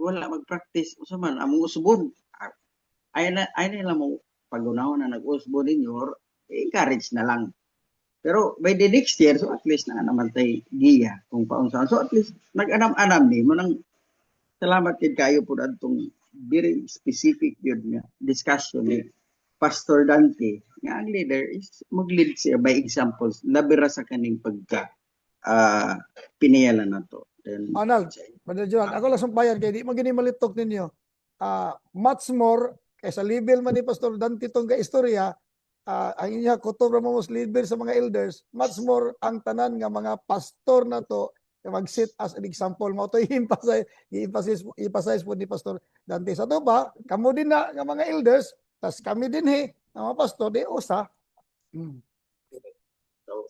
wala mag-practice usa man among usbon ay na mo pagunahon na nag-usbon ninyo encourage na lang pero by the next year so at least na naman tay giya kung paunsa so at least nag-anam-anam ni mo nang salamat kid kayo pud adtong very specific yun nga discussion ni Pastor Dante nga ang leader is mag-lead siya by examples labira sa kaning pagka piniyalan nato. Arnold, Brother Joan, ako lang sumpayan kay di mo gini malitok ninyo. Much more kaysa level man ni Pastor Dante tong istorya ang inya kutob ra mo leader sa mga elders, much more ang tanan nga mga pastor na to mag-set as an example mo to i-emphasize po ni Pastor Dante sa to ba kamo din na nga mga elders tas kami din nga mga pastor di usa so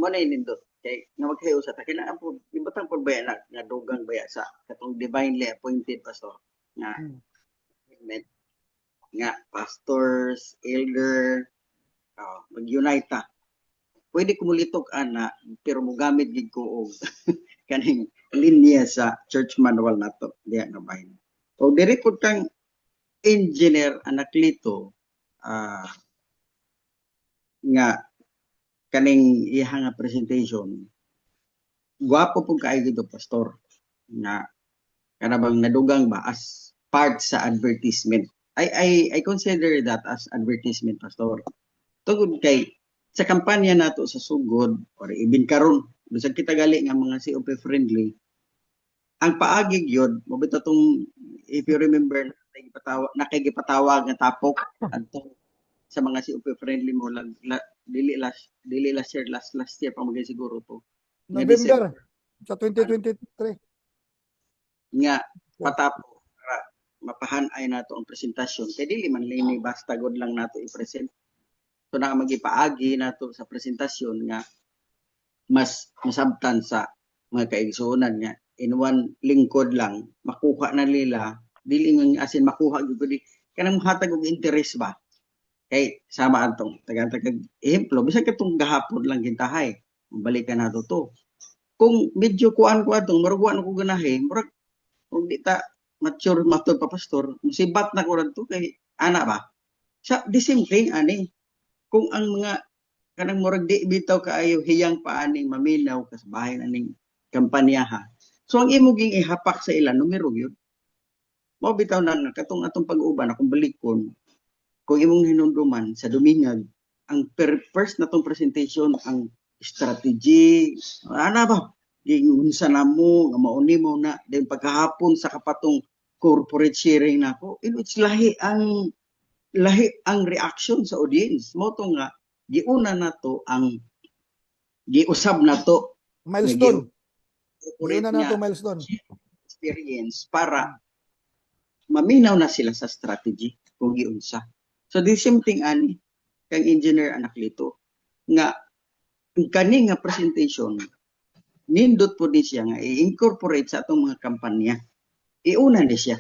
mo na inindot kay nga magkayo sa ta kailangan po ibutang po baya nga dugang baya sa katong divinely appointed pastor nga nga pastors elder mag-unite ta pwede kumulitok ana pero mogamit gid ko og kaning linya sa church manual nato diya nga bahin. O diri pud kang engineer Anaklito nga kaning iha nga presentation gwapo pud kaayo gid pastor nga kanabang nadugang ba as part sa advertisement. I consider that as advertisement pastor. Tungod kay sa kampanya nato sa sugod or even karon bisag kita gali nga mga COP friendly ang paagi gyud mabita tong if you remember nakigipatawag nga tapok adto sa mga COP friendly mo dili last year last year pa magay siguro to November sa 2023 nga patapok para mapahanay nato ang presentasyon kay dili man lini basta god lang nato i-present. So na magipaagi nato sa presentasyon nga mas masabtan sa mga kaigsunan nga in one lingkod lang makuha na nila dili nga asin makuha gyud di kanang hatag og interest ba kay sama antong tagantag ehemplo bisan katong gahapon lang gintahay balikan nato to kung medyo kuan ko atong murag wa na ko ganahe murag kung di ta mature matod pa pastor musibat na ko radto kay ana ba sa the same thing ani kung ang mga kanang murag di bitaw kaayo hiyang paaning maminaw kasabahin aning kampanyaha. So ang imo ging ihapak sa ilan numero gyud. Mao bitaw na katong atong pag-uban akong balikon kung imong hinumduman sa Dumingag ang first natong presentation ang strategy ana ba gingunsa namo nga mauni mo na then pagkahapon sa kapatong corporate sharing nako it's lahi ang reaction sa audience mo to nga giuna nato ang giusab nato Milestone. corporate Yun na niya nato milestone. experience para maminaw na sila sa strategy kung giunsa. So the same thing ani kang engineer Anaklito nga ang kani nga presentation nindot po din siya nga i-incorporate sa atong mga kampanya. Iuna ni siya.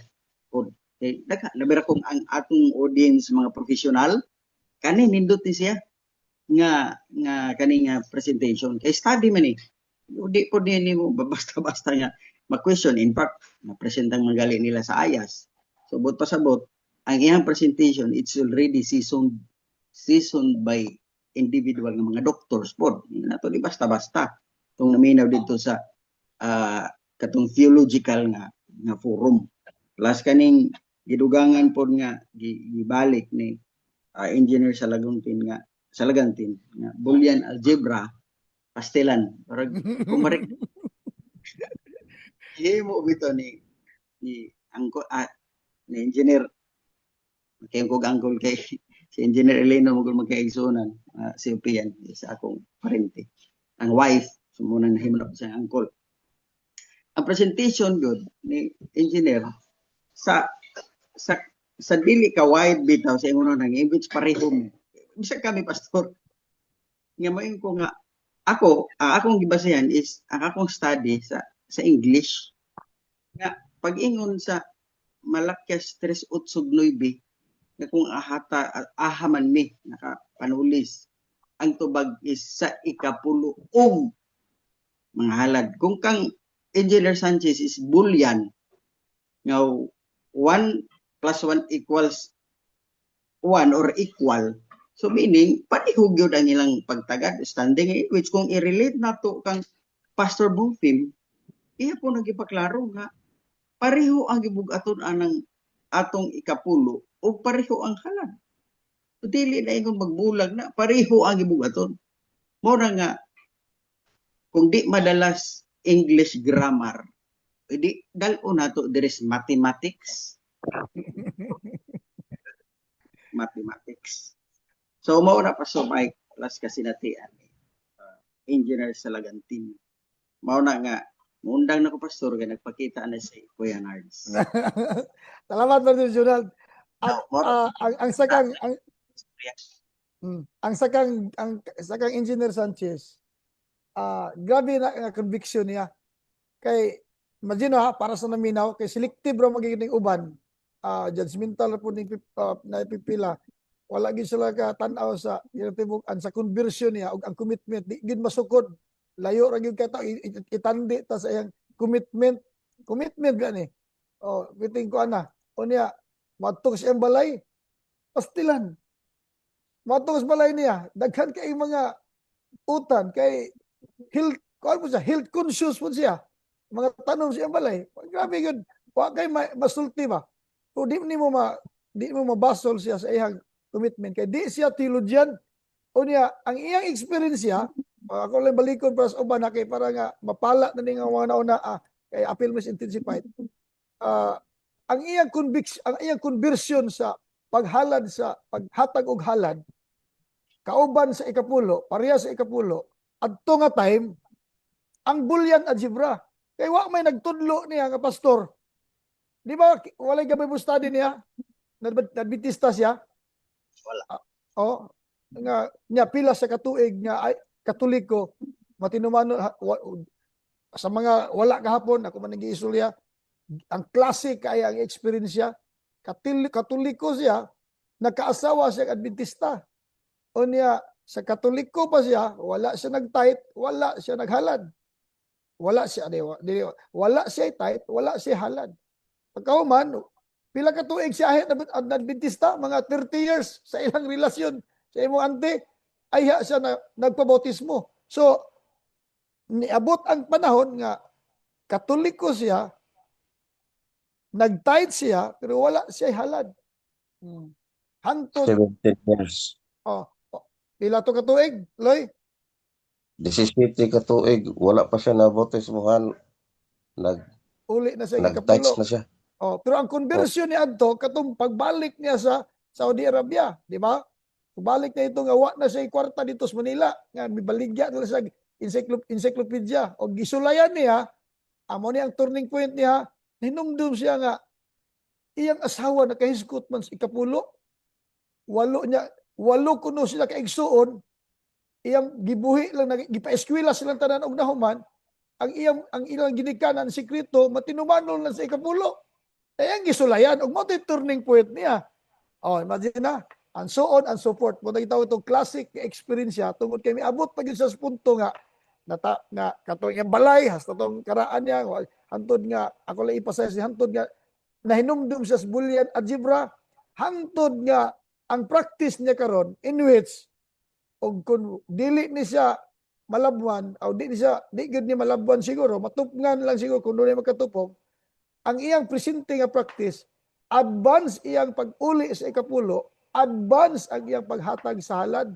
Okay, nabira kung ang atong audience mga professional kani nindot ni siya nga kani nga presentation kay study man di po din mo basta-basta nga ma-question. In fact, na-presentang magali nila sa IAS. So, but pasabot, ang iyang presentation, it's already seasoned by individual ng mga doctors po. Nato di basta-basta. Itong naminaw dito sa katong theological nga forum. Plus kaning gidugangan po nga gibalik ni engineer Salagantin nga Boolean algebra pastelan para kumarik himo bito ni angko ni engineer kay ko angkol kay si engineer Eleno mo magkaigsunan si Upian sa akong parente ang wife sumuna na himo na sa angkol ang presentation good ni engineer sa dili ka wide bitaw sa ingon nang image pareho bisag kami pastor nga maing ko nga ako akong gibasehan is ang akong study sa English nga pag-ingon sa Malakias 3:8-9 nga kung ahaman mi nakapanulis ang tubag is sa ikapuluong mga halad kung kang Engineer Sanchez is Boolean nga 1 + 1 = 1 or equal. So meaning, pareho gyud ang ilang pagtagad, standing in which kung i-relate nato kang Pastor Bonfim, iya po nagipaklaro nga pareho ang gibugaton anang atong ikapulo o pareho ang halad. So dili na ingon magbulag na pareho ang gibugaton. Mao na nga kung di madalas English grammar, di dal-o nato there's mathematics. So, mao na pa so Mike plus kasinatian ni engineer Salagantin. Mao na nga muundang na ko pastor kay nagpakita na si Kuya Nards. Salamat Brother Jonald. Ang sakang engineer Sanchez, grabe na conviction niya. Kay imagine para sa naminaw kay selective ra magiging uban, judgmental po ning na pipila. Wala gid sila ka tan-aw sa ginatibuk-an sa conversion niya ug ang commitment di gid masukod. Layo ra gyud kay ta itandi ta sa iyang commitment gani. Biting ko ana. Unya matong sa iyang balay pastilan. Matong sa balay niya daghan kay mga utan kay health conscious po siya. Mga tanom sa iyang balay. Grabe gyud. Wa kay masulti ba. O di mo mabasol siya sa iyang commitment kay di siya theologian unya ang iyang experience siya ako lang balikon para sa uban na kay para nga mapala na ni nga mga nauna kay appeal mas intensified ang iyang conversion sa paghalad sa paghatag og halad kauban sa ikapulo pareha sa ikapulo adto nga time ang Boolean algebra kay wa may nagtudlo niya nga pastor di ba walay Bible study niya Adventista siya. Wala. Nga pila sa katuig nga ay Katoliko matinumano sa mga wala kahapon, ako man nag-iisulya, ang klase kaya ang experience siya, katoliko siya, nakaasawa siya Adventista. O niya, sa katoliko pa siya, wala siya nag-tight, wala siya naghalad. Wala siya, wala siya tight, wala siya halad. Pagkauman, pila ka tuig siya Adventista, mga 30 years sa ilang relasyon sa imong ante, ay siya na nagpabautismo. So, niabot ang panahon nga katoliko siya, nag-tight siya, pero wala siya halad. Hantod, 17 years. pila to katuig, Loy? 17 ka tuig, wala pa siya nabautismuhan. Uli na siya Nag-touch ikapulo. na siya. Pero ang conversion ni Adto, katong pagbalik niya sa Saudi Arabia, di ba? Pagbalik niya ito nga, wa na siya kwarta dito sa Manila, nga bibaligya na sa encyclopedia, o gisulayan niya, amo niya ang turning point niya, hinumdum siya nga, iyang asawa na kahisgot man sa ikapulo, walo kuno sila kaigsuon, iyang gibuhi lang, gipa-eskwela silang tanan og nahuman, ang ilang ginikanan sikreto, matinumanon lang sa ikapulo. Ang gisulayan, og mo turning point niya. Imagine na, and so on and so forth. Kung nakita ko itong classic experience siya, tungkol kay abot pa yun sa punto nga, katong yung balay, hasta itong karaan niya, hantod nga, ako lang ipasaya si hantod nga, nahinumdum siya sa Boolean algebra, hantod nga, ang practice niya karon in which, o kung dili ni siya malabwan, o di gud ni malabwan siguro, matupngan lang siguro kung doon magkatupong, ang iyang presenting nga practice, advance iyang pag-uli sa ikapulo, advance ang iyang paghatag sa halad,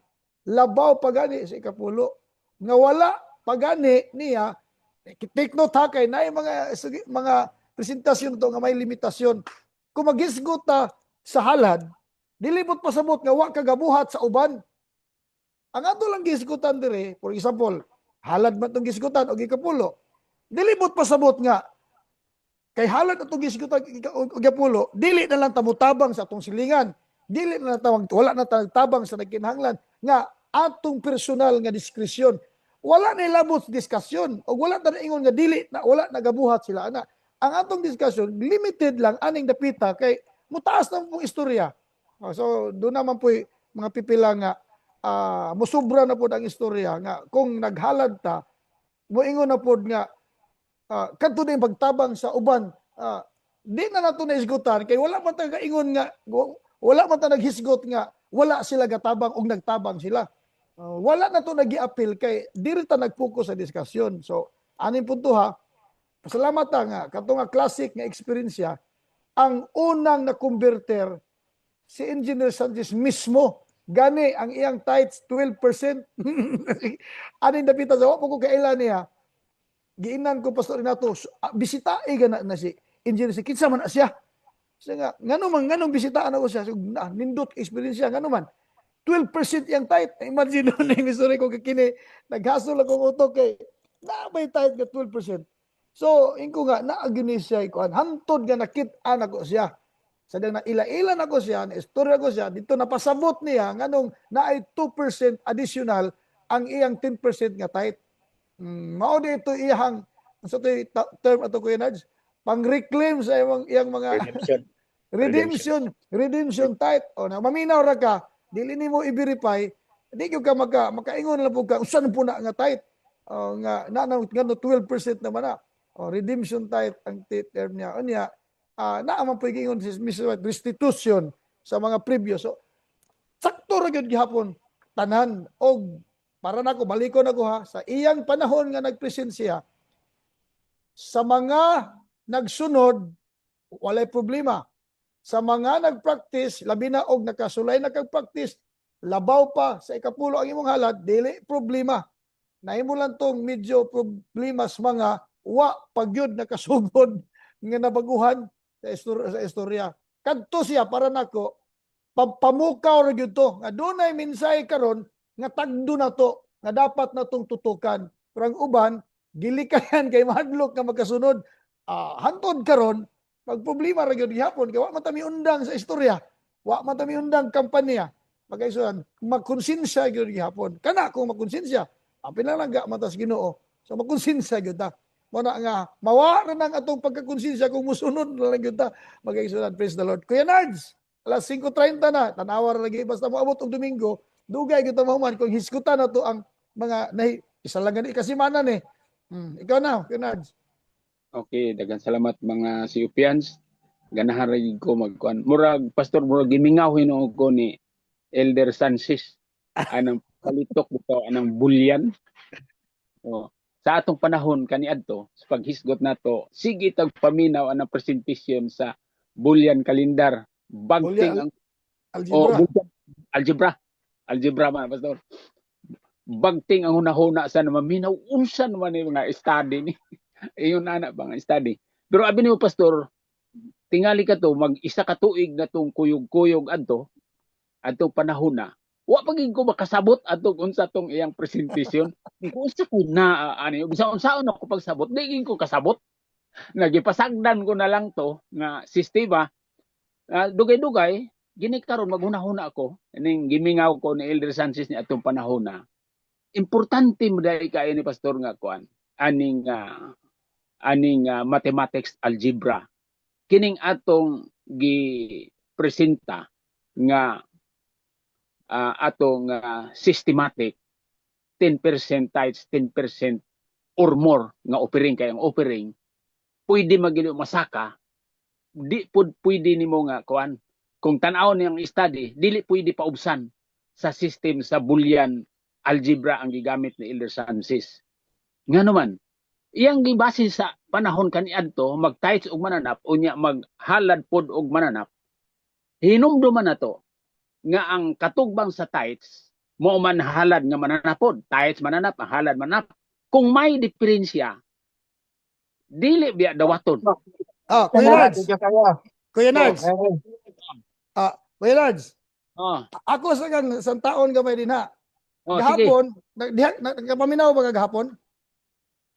labaw pagani sa ikapulo, nga wala pagani niya, take note ha, kay na mga presentasyon to nga may limitasyon. Kung maghisgot ta sa halad, dilibot pasabot nga wa kagabuhat sa uban. Ang ato lang gisgutan dire, for example, halad man itong gisgutan o ikapulo, dilibot pasabot nga, kay halad itong gisgutan o ikapulo, dili na lang tamutabang sa atong silingan, dili na lang wala na tabang sa nagkinahanglan, nga atong personal nga diskresyon, wala na ilabot sa diskasyon, o wala na ingon nga dili, na wala nagabuhat sila, ana. Ang atong diskasyon, limited lang, aning dapita, kay mutaas na pong istorya. So, doon naman po mga pipila nga, musubra na po ang istorya nga kung naghalad ta moingon na po nga kadto din pagtabang sa uban di na nato naisgutan kay wala man ta kaingon nga wala man ta naghisgot nga wala sila gatabang og nagtabang sila wala na to nagi-appeal kay diri ta nag-focus sa diskusyon. So aning punto ha, salamat ta nga kadto nga classic nga experience ang unang na-converter si Engineer Sanchez mismo. Gani ang iyang tithes 12%. Aning dapita sa wa ko kailan niya. Giinan ko Pastor Renato, bisitae gana na si Engineer si kinsa man siya. Siya nga nganong bisitaan ako siya. Nindot experience siya ngano man. 12% iyang tithe. Imagine no ning story ko kini naghasol ako utok kay na may tithe nga 12%. So ingko nga naagini siya ikuan hantod nga nakit-an ako siya. Sa na ila-ilan ako siya, na-istorya ko siya, dito napasabot niya, nganong naay 2% additional ang iyang 10% nga tithe. Mao dito iyang, sa ito term ato ko yun, pang-reclaim sa iyang mga redemption tithe. O na, maminaw ra ka, dili ni mo i-verify, di ka makaingon lang po ka, saan po na nga tithe? Nga 12% naman na. Redemption tithe ang term niya. O niya, naaman po yung restitution sa mga previous. So, sakto ra gyud gihapon tanan og para nako balikon ako ha sa iyang panahon nga nagpresent siya sa mga nagsunod walay problema. Sa mga nagpractice labi na og nakasulay na kag-practice labaw pa sa ikapulo ang imong halad dili problema. Nahimo lang tong medyo problema sa mga wa pagyud nakasugod nga nabaguhan sa istorya. Kadto siya para nako pamukaw ra gyud to. Nga dunay minsay karon nga tagdo na to nga dapat natong tutukan. Pero ang uban gilikayan kay mahadlok nga magkasunod. Hantod karon pag problema ra gyud gihapon kay wa man ta miundang sa istorya. Wa man ta miundang kampanya. Magaisuan magkonsensya gyud gihapon. Kana kung magkonsensya, apil lang ga matas Ginoo. So magkonsensya gyud ta. Mo na nga mawa na ng atong pagkakonsensya kung musunod na lang gyud ta magaisunod. Praise the Lord. Kuya Nards, alas 5:30 na, tanawa ra lagi basta moabot og Domingo, dugay gyud ta mahuman kung hisgutan na to ang mga isa lang gani kasi manan eh. Ikaw na, Kuya Nards. Okay, daghang salamat mga Siupians. Ganahan ra gyud ko magkuan. Murag pastor murag gimingaw hinuog ko ni Elder Sanchez anang palitok dito anang bulyan. Oh, sa atong panahon kaniadto sa paghisgot nato, sige tag paminaw anang presentasyon sa bulyan kalendar. Bagting ang Algebra. bulyan, algebra man pastor. Bagting ang hunahuna sa maminaw unsa naman ni mga study ni. Iyon ana ba nga study. Pero abi nimo pastor, tingali ka to mag-isa ka tuig na tong kuyog-kuyog adto panahon na. Wa pagig ko makasabot ato unsa tong iyang presentasyon. Kung unsa ko na ani bisan unsaon ako pagsabot, di ko kasabot. Nagipasagdan ko na lang to nga sistema. Dugay-dugay gini karon maghuna-huna ako ning gimingaw ko ni Elder Sanchez ni atong panahon na. Importante mo dai kay ni pastor nga kuan aning mathematics algebra. Kining atong gi-presenta nga atong systematic 10% times 10% or more nga offering kay ang offering pwede magili masaka di pud pwede nimo nga kuan kung tan-aw niyang study dili pwede paubsan sa system sa Boolean algebra ang gigamit ni Elder Sanchez. Ngano man iyang gibase sa panahon kaniadto mag-tights og mananap unya maghalad pod og mananap hinumduman nato nga ang katugbang sa tights mo man halad nga mananapod tights mananap halad mananap kung may diferensya dili biya dawaton. Kuya Nards. Kuya Nards. Kuya Nards. Ako sa taon gamay din ha. Gahapon, nagpaminaw ba gahapon?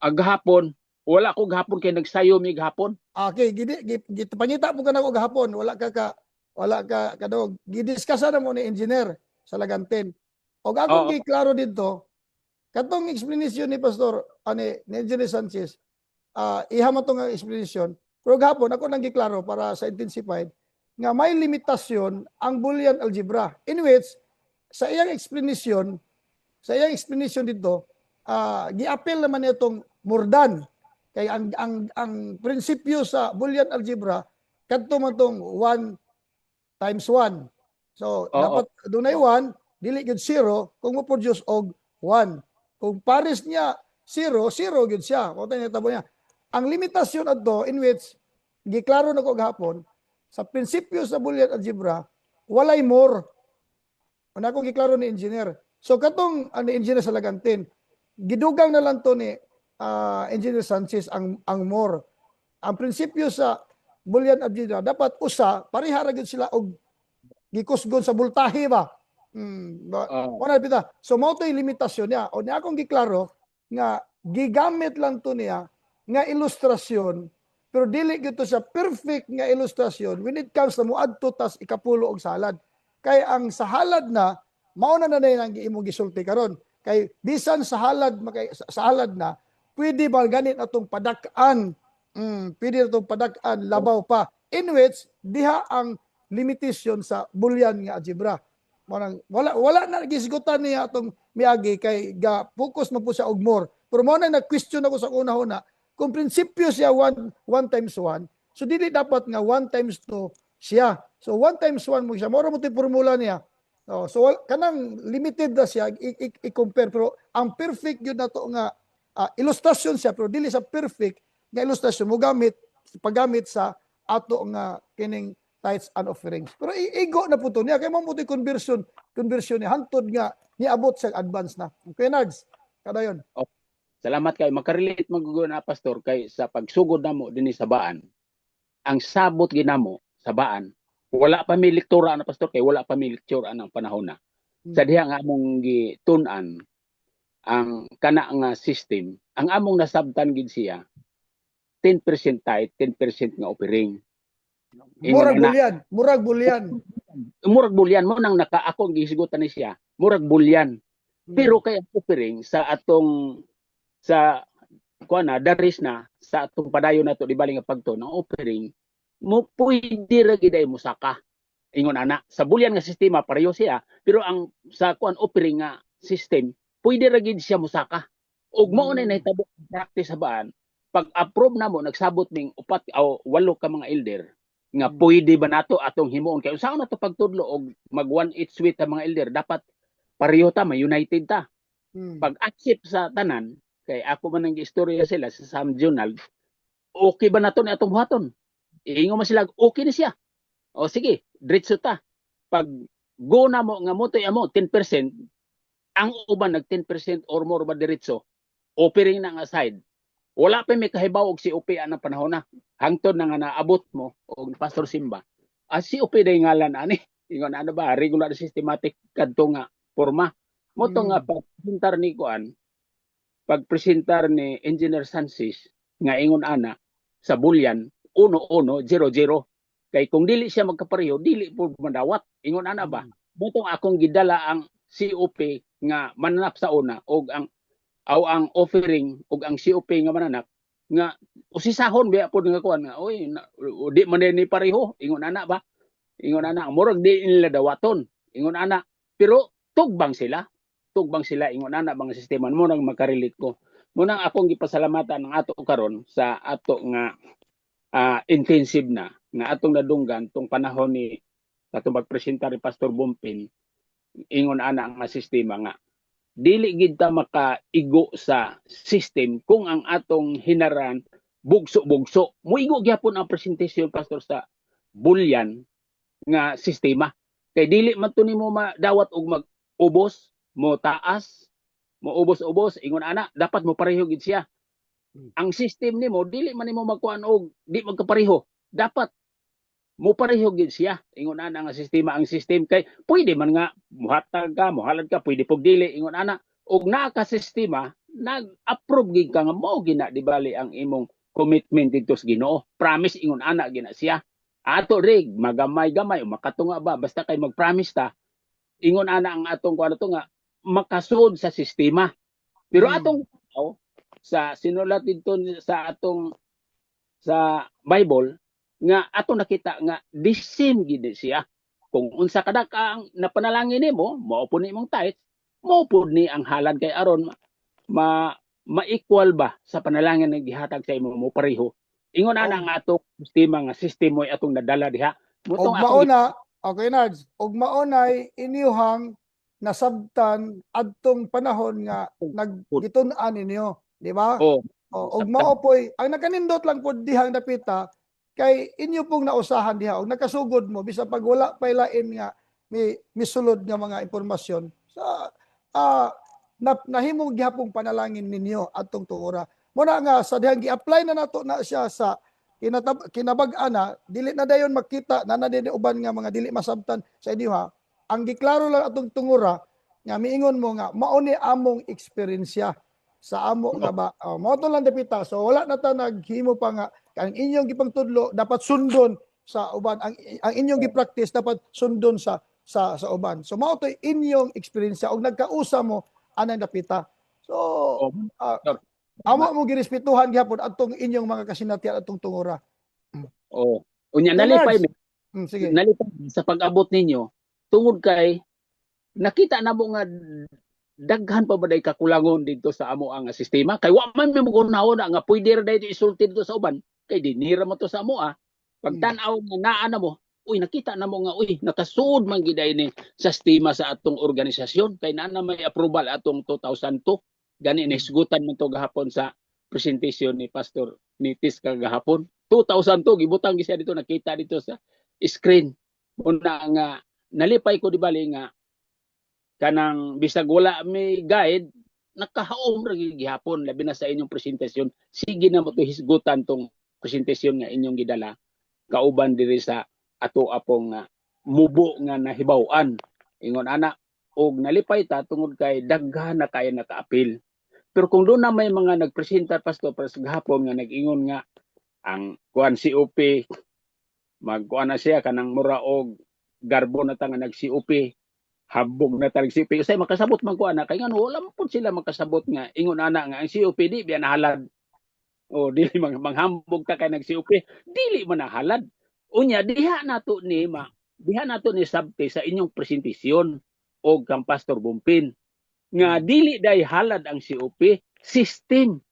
Gahapon, wala ko gahapon kay nagsayo mi gahapon. Okay, pangita mo ka na ko gahapon, wala ka kadog. Gidiscussa na mo ni engineer sa Laganten. Og akong giklaro dito, katong explanation ni Pastor ni Engineer Sanchez, iha man tong explanation. Pero gahapon ako nang giklaro para sa intensified nga may limitasyon ang Boolean algebra in which sa iyang explanation dito gi-appeal naman itong more than kay ang prinsipyo sa Boolean algebra kadto man tong 1 times 1. So dapat dunay 1 dili gyud 0 kung mo produce og 1. Kung pares niya 0 gyud siya. Mo tay natabo niya. Ang limitasyon adto in which giklaro nako gahapon sa prinsipyo sa Boolean algebra walay more. Una ko giklaro ni engineer. So katong ni engineer sa Lagantin, gidugang na lang to ni Engineer Sanchez ang more. Ang prinsipyo sa Boolean algebra dapat usa pareha ra gyud sila og gikusgon sa voltahe ba. So mao toy limitasyon niya. O niya akong giklaro nga gigamit lang to niya nga ilustrasyon pero dili gyud to sa perfect nga ilustrasyon when it comes na moadto tas ikapulo og salad. Kay ang sa halad na mao na ang giimong gisulti karon. Kay bisan sa halad na pwede ba ganit atong padak-an. Pwede atong padak-an labaw pa in which diha ang limitation sa Boolean nga algebra. Wala na gisgutan niya atong miagi kay ga focus man po siya og more. Pero mo na nag-question ako sa una-una kung prinsipyo siya 1 times 1, so dili dapat nga 1 times 2 siya. So 1 times 1 mo siya. Mora mo ito formula niya. So kanang limited na siya i-compare pero ang perfect yun na to nga ilustrasyon siya pero dili sa perfect nga ilustrasyon mo paggamit sa ato nga kining tithes and offerings. Pero igo na po to niya kay mo mo conversion niya hantod nga niabot sa advance na. Okay Nards, kada yon. Salamat kay makarelate magugo na pastor kay sa pagsugod namo dinhi sa baan. Ang sabot ginamo sa baan wala pa may lektura na pastor kay wala pa may lecture ang panahon na. Sa diha nga among gitun-an ang kana nga system, ang among nasabtan gid siya 10% tithe, 10% nga offering. Murag bulyan mo nang ako gisigutan ni siya. Murag bulyan. Pero kay ang offering sa atong sa kuan na daris na sa atong padayon nato di bali nga pagto ng offering mo pwede ra gid ay musaka ingon ana sa bulyan nga sistema pareho siya pero ang sa kuan offering nga system pwede ra gid siya musaka ug mao na nahitabo practice sa baan pag approve namo nagsabot ning upat o 8 ka mga elder nga pwede ba nato atong himuon kay unsaon nato pagtudlo og mag one each suite ta mga elder dapat pareho ta may united ta pag accept sa tanan kay ako man ang istorya sila sa Sam Journal okay ba nato ni atong buhaton ingon man sila okay na siya o sige diretso ta pag go na mo nga motoy amo 10% ang uban nag 10% or more ba diretso offering na nga side wala pa may kahibaw og si OP anang panahon na hangtod na nga naabot mo og Pastor Simba si OP day ngalan ani ingon ano ba regular systematic kadto nga forma mo to nga pagpresentar ni kuan pagpresentar ni Engineer Sansis nga ingon ana sa bulyan 1100 kay kung dili siya magkapareho dili po madawat ingon ana ba butong akong gidala ang COP nga mananap sa una og ang offering og ang COP nga mananap nga usisahon biya pod nga kuan nga oy di man ni pareho ingon ana ba ingon ana murag di nila dawaton ingon ana pero tugbang sila ingon ana bang sistema mo nang makarelate ko mo nang akong gipasalamatan ang ato karon sa ato nga intensive na nga atong nadunggan tong panahon ni katong magpresenta ni Pastor Bumpin ingon ana ang sistema nga dili gid ta makaigo sa system kung ang atong hinaran bugso muigo gyapon ang presentasyon pastor sa bulyan nga sistema kay dili man to nimo madawat og mag-ubos mo taas mo ubos ingon ana dapat mo pareho gid siya ang system nimo dili man nimo magkuan og di magkapareho dapat mo pareho gid siya ingon ana nga sistema ang system kay pwede man nga muhatag ka muhalad ka pwede pog dili ingon ana og naa ka sistema nag-approve gid ka nga mao gina di bali ang imong commitment dito sa Ginoo promise ingon ana gina siya ato rig magamay-gamay o makatunga ba basta kay mag-promise ta ingon ana ang atong kuan to nga makasud sa sistema pero atong sa sinulat dito sa atong sa Bible nga ato nakita nga the same gid siya kung unsa kada ka ang napanalangin nimo mao po ni imong tithes mao po ni ang halad kay aron ma-equal ba sa panalangin nga gihatag sa imo mo pareho ingon ana nga atong sistema nga system mo atong nadala diha og mauna okay Nards og maunay inyuhang nasabtan adtong panahon nga naggitun-an ninyo di ba og mao poy ang nakanindot lang pod dihang dapita kay inyo pong nausahan diha og nakasugod mo bisa pag wala pay lain nga misulod nga mga impormasyon sa nahimong gihapong panalangin ninyo adtong tuora mo na nga sa dihang gi-apply na nato na siya sa kinabag-ana dili na dayon makita na din uban nga mga dili masabtan sa inyo ha ang giklaro lang atong tungura nga miingon mo nga mao ni among eksperyensya sa amo nga ba mao to lang dapita so wala na ta naghimo pa nga ang inyong gipangtudlo dapat sundon sa uban ang inyong gi-practice dapat sundon sa uban so mao to inyong eksperyensya og nagkausa mo anang dapita so amo mo girespetuhan gyapon atong inyong mga kasinatian atong tungura unya nalipay sige nalipay sa pag-abot ninyo tungod kay nakita na mo nga daghan pa ba day kakulangon dito sa amo ang sistema kay wa man mo kunahon nga pwede ra dito isulti dito sa uban kay dinira mo to sa amo pagtan-aw nga naa na mo nakita na mo nga nakasuod man gid ni sa sistema sa atong organisasyon kay naa na may approval atong 2002 gani nisgutan mo to gahapon sa presentation ni Pastor Nitis kagahapon 2002 gibutang gi siya dito nakita dito sa screen una nga nalipay ko di bali nga kanang bisag wala may guide nakahaom ra gihapon labi na sa inyong presentasyon sige na mo to hisgutan tong presentasyon nga inyong gidala kauban diri sa ato apong mubo nga nahibaw-an ingon ana og nalipay ta tungod kay daghan na kay nakaapil pero kung doon na may mga nagpresenta pastor para sa gahapon nga nag-ingon nga ang kuan COP magkuan na siya kanang mura og garbo na ta nga nag-COP habog na talag COP usay makasabot man ko ana kay ngano wala man pud sila makasabot nga ingon ana nga ang COP di biya nahalad O dili manghambog ta kay nagsiupi, dili man nahalad. Unya diha nato ni sabte sa inyong presentasyon o kang Pastor Bumpin nga dili day halad ang COP system.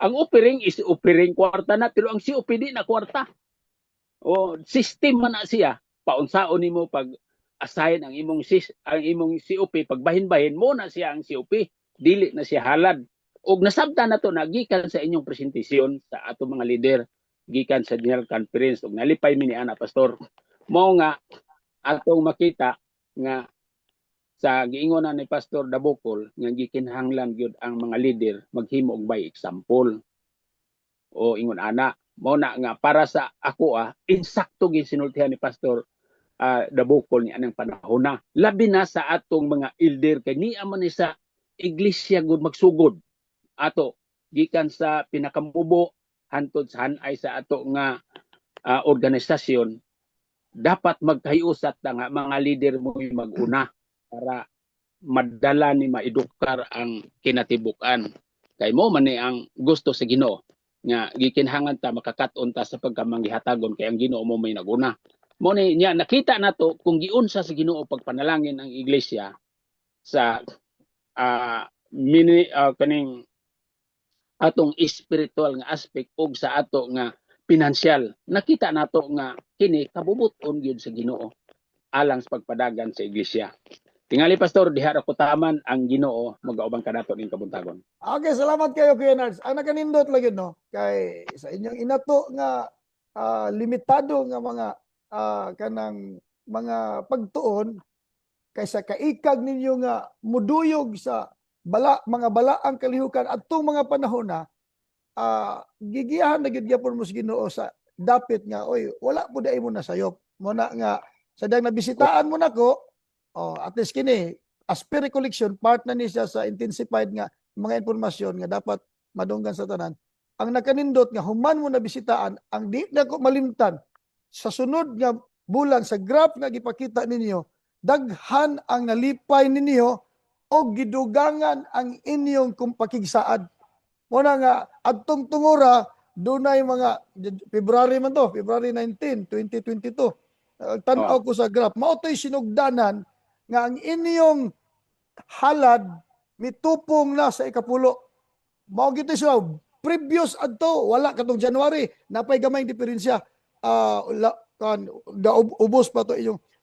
Ang offering is offering kwarta na pero ang COP di na kwarta. O system man na siya. Paunsaon nimo pag assign ang imong COP pagbahin-bahin mo na siya ang COP, dili na siya halad. Og nasabtan nato na gikan sa inyong presentasyon sa ato mga leader gikan sa General Conference og nalipay mi ni ana pastor. Mao nga atong makita nga sa giingon ni Pastor Dabokol nga gikinahanglan gyud ang mga leader maghimo og by example. O ingon ana, mao na nga para sa ako insakto gyud sinultihan ni Pastor Dabokol ni anang panahon na. Labi na sa atong mga elder kay niya man ni sa iglesia gud magsugod ato gikan sa pinakamubo hantod sa hanay sa ato nga organisasyon, dapat magkahiusat na nga mga leader mo mag-una para madala ni maedukar ang kinatibukan. Kay mo man ni ang gusto sa Ginoo nga gikinhangan ta makakat-on ta sa pagkamanggihatagon kay ang Ginoo mo may naguna. Mo ni niya nakita nato kung giunsa sa Ginoo pagpanalangin ang iglesia sa kaning atong spiritual nga aspect ug sa ato nga pinansyal. Nakita nato nga kini kabubuton gyud sa Ginoo alang sa pagpadagan sa iglesia. Tingali pastor, diha ra ko taman ang Ginoo magaubang kanato ning kabuntagon. Okay, salamat kayo Kuya Nards. Ang nakanindot lang yun, no? Kay sa inyong inato nga limitado nga mga kanang mga pagtuon kaysa kaikag ninyo nga muduyog sa mga balaang kalihukan atong mga panahon na gigiyahan na gyud gyapon mo sa Ginoo sa dapit nga oy wala po dai mo nasayop mo na nga sadang nabisitaan mo nako at least kini as per recollection part na ni siya sa intensified nga mga impormasyon nga dapat madunggan sa tanan. Ang nakanindot nga human mo nabisitaan ang di na ko malimtan sa sunod nga bulan sa graph nga gipakita ninyo daghan ang nalipay ninyo o gidugangan ang inyong pakigsaad. Muna nga, adtong tungura, dunay mga, February 19, 2022. Tanaw ko sa graph. Mao to'y sinugdanan nga ang inyong halad mitupong na sa ikapulo. Mao gito siya, previous adto, wala katong January, napay gamay diferensya. Ubos pa to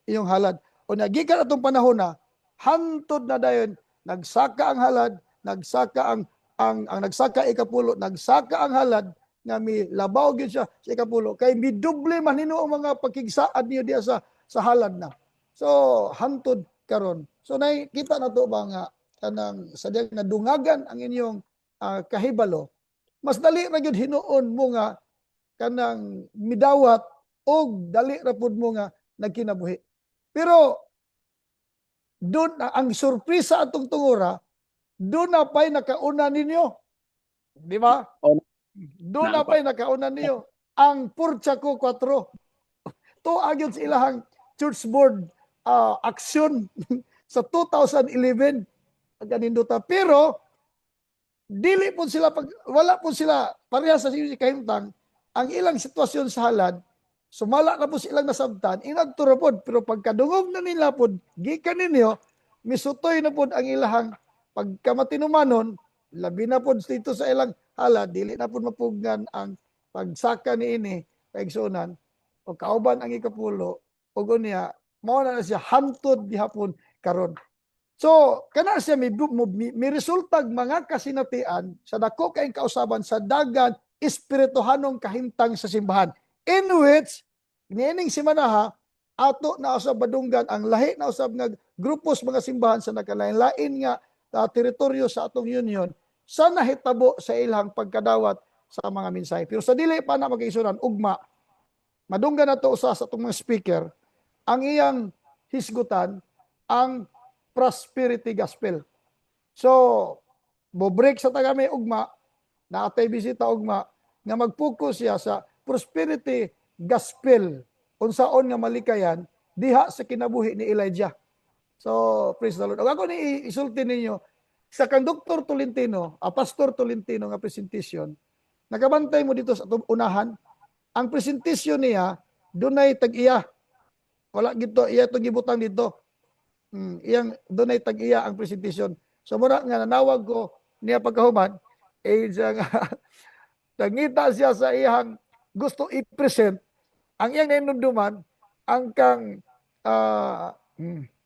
inyong halad. O nagikan atong panahon na, hantod na dayon nagsaka ang halad, nagsaka ang nagsaka ikapulo, nagsaka ang halad nga mi labaw gyud siya sa ikapulo kay miduble man nino ang mga pagkigsaad niyo diya sa halad na. So hantod karon. So nakita na to ba nga kanang sadyang nadungagan ang inyong kahibalo. Mas dali ra gyud hinuon mo nga kanang midawat og dali ra pud mo nga nagkinabuhi. Pero doon ang surpresa atong tungura, doon na pa'y nakauna ninyo. Di ba? Doon na pa'y nakauna ninyo. Ang Purchaco 4. To agyon sa ilahang church board action sa 2011. Ganinduta. Pero, dili po sila, wala po sila, parehas sa kahimtang, ang ilang sitwasyon sa halad, sumala na po silang nasabtan, inagtura po, pero pagkadungog na nila po, gikan ninyo, misutoy na po ang ilahang pagkamatinumanon, labi na po dito sa ilang halad, dili na po mapugnan ang pagsaka ni ini, paigsunan, o kauban ang ikapulo, o gunya, mao na siya hantod dihapon karon. So, kana siya may resultag mga kasinatian sa dako kayong kausaban sa dagan espirituhanong kahimtang sa simbahan. In which, niining simanaha, ato na usab badunggan ang lahi na usab nga grupos mga simbahan sa nakalain-lain nga teritoryo sa atong union sa nahitabo sa ilang pagkadawat sa mga mensahe. Pero sa dili pa na mag-isuran, ugma, madunggan na to sa atong mga speaker, ang iyang hisgutan, ang prosperity gospel. So, bo-break sa tagami ugma, na atay bisita ugma, nga mag-focus siya sa prosperity gospel unsaon nga malikayan diha sa kinabuhi ni Elijah. So, praise the Lord. Ako ni isulti ninyo sa kang Dr. Tolentino, Pastor Tolentino nga presentation, nakabantay mo dito sa atong unahan, ang presentasyon niya dunay tag-iya. Wala gito iya itong gibutang dito. Iyang dunay tag-iya ang presentasyon. So mura nga nanawag ko niya pagkahuman, siya nga nangita siya sa iyang gusto i-present ang iyang nainunduman ang kang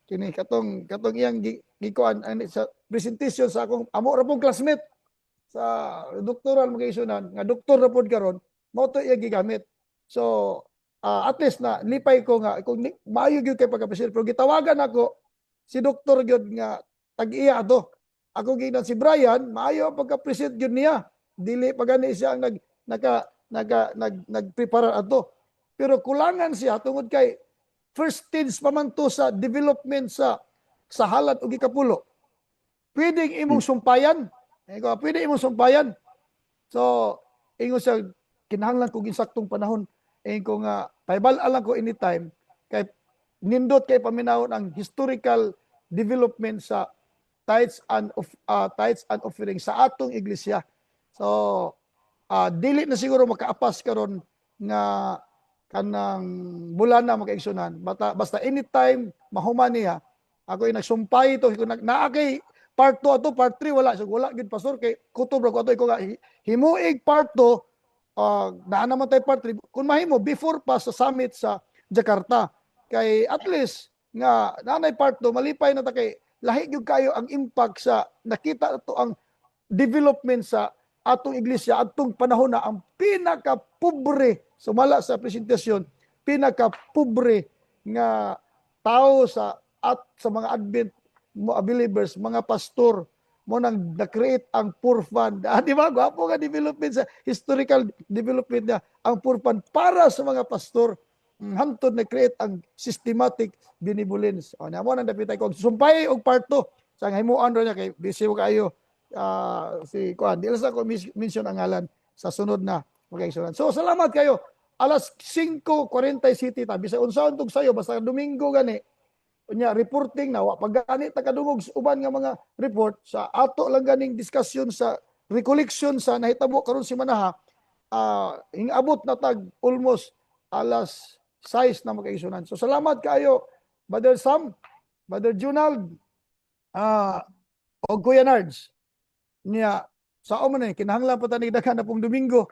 kini katong iyang gikuan sa presentation sa akong amo ra pong classmate sa doktoral mga isunan nga doktor na pod karon mao to iya gigamit. So at least na lipay ko nga kung maayo gyud kay pagka-present pero gitawagan ako si doktor gyud nga tag-iya ato. Ako ginan si Brian, maayo ang pagka-present gyud niya. Dili pa gani siya ang nagprepare ato. Pero kulangan siya tungod kay first stage pa man to sa development sa halad o gikapulo. Pwedeng imong sumpayan. Pwede imong sumpayan. So, ingon siya, kinahanglan ko insaktong panahon. Ko nga, paibal-an lang ko anytime. Kay nindot kay paminahon ang historical development sa tithes and offering sa atong iglesia. So, dili na siguro makaapas karon nga kanang bulan na makaigsunan. Basta anytime mahuman niya, ako nagsumpay ito. Naakay part 2 ato, part 3 wala. So, wala gid pastor kay kutob ra ko ato ko nga himuig part 2 daan naman tayo part 3. Kung mahimo before pa sa summit sa Jakarta. Kay at least nga nanay part 2 malipay na ta kay lahi gyud kayo ang impact sa nakita to ang development sa atong iglesia atong panahon na ang pinaka-pobre sumala sa presentasyon, pinaka-pobre nga tao sa mga Advent believers, mga pastor mo nang na-create ang poor fund. Di ba? Gwapo nga development sa historical development niya ang poor fund para sa mga pastor. Hantod na-create ang systematic benevolence. O, namo nang dapitay ko. Sumpay og part 2. Sa himuan ro niya kay busy kayo si Kuan. Di sa ko mention ang ngalan sa sunod na magkaigsunan. So, salamat kayo. Alas 5:40 City ta. Bisag unsaon tug sayo basta Domingo gani. Unya reporting na wa pagani ta kadungog uban nga mga report sa ato lang ganing discussion sa recollection sa nahitabo karon si Manaha. Hingabot na tag almost alas 6 na magkaigsunan. So salamat kayo Brother Sam, Brother Junald, o Kuya Nards. Niya sa o man kinahanglan pa ta nigdaghan na pong Domingo.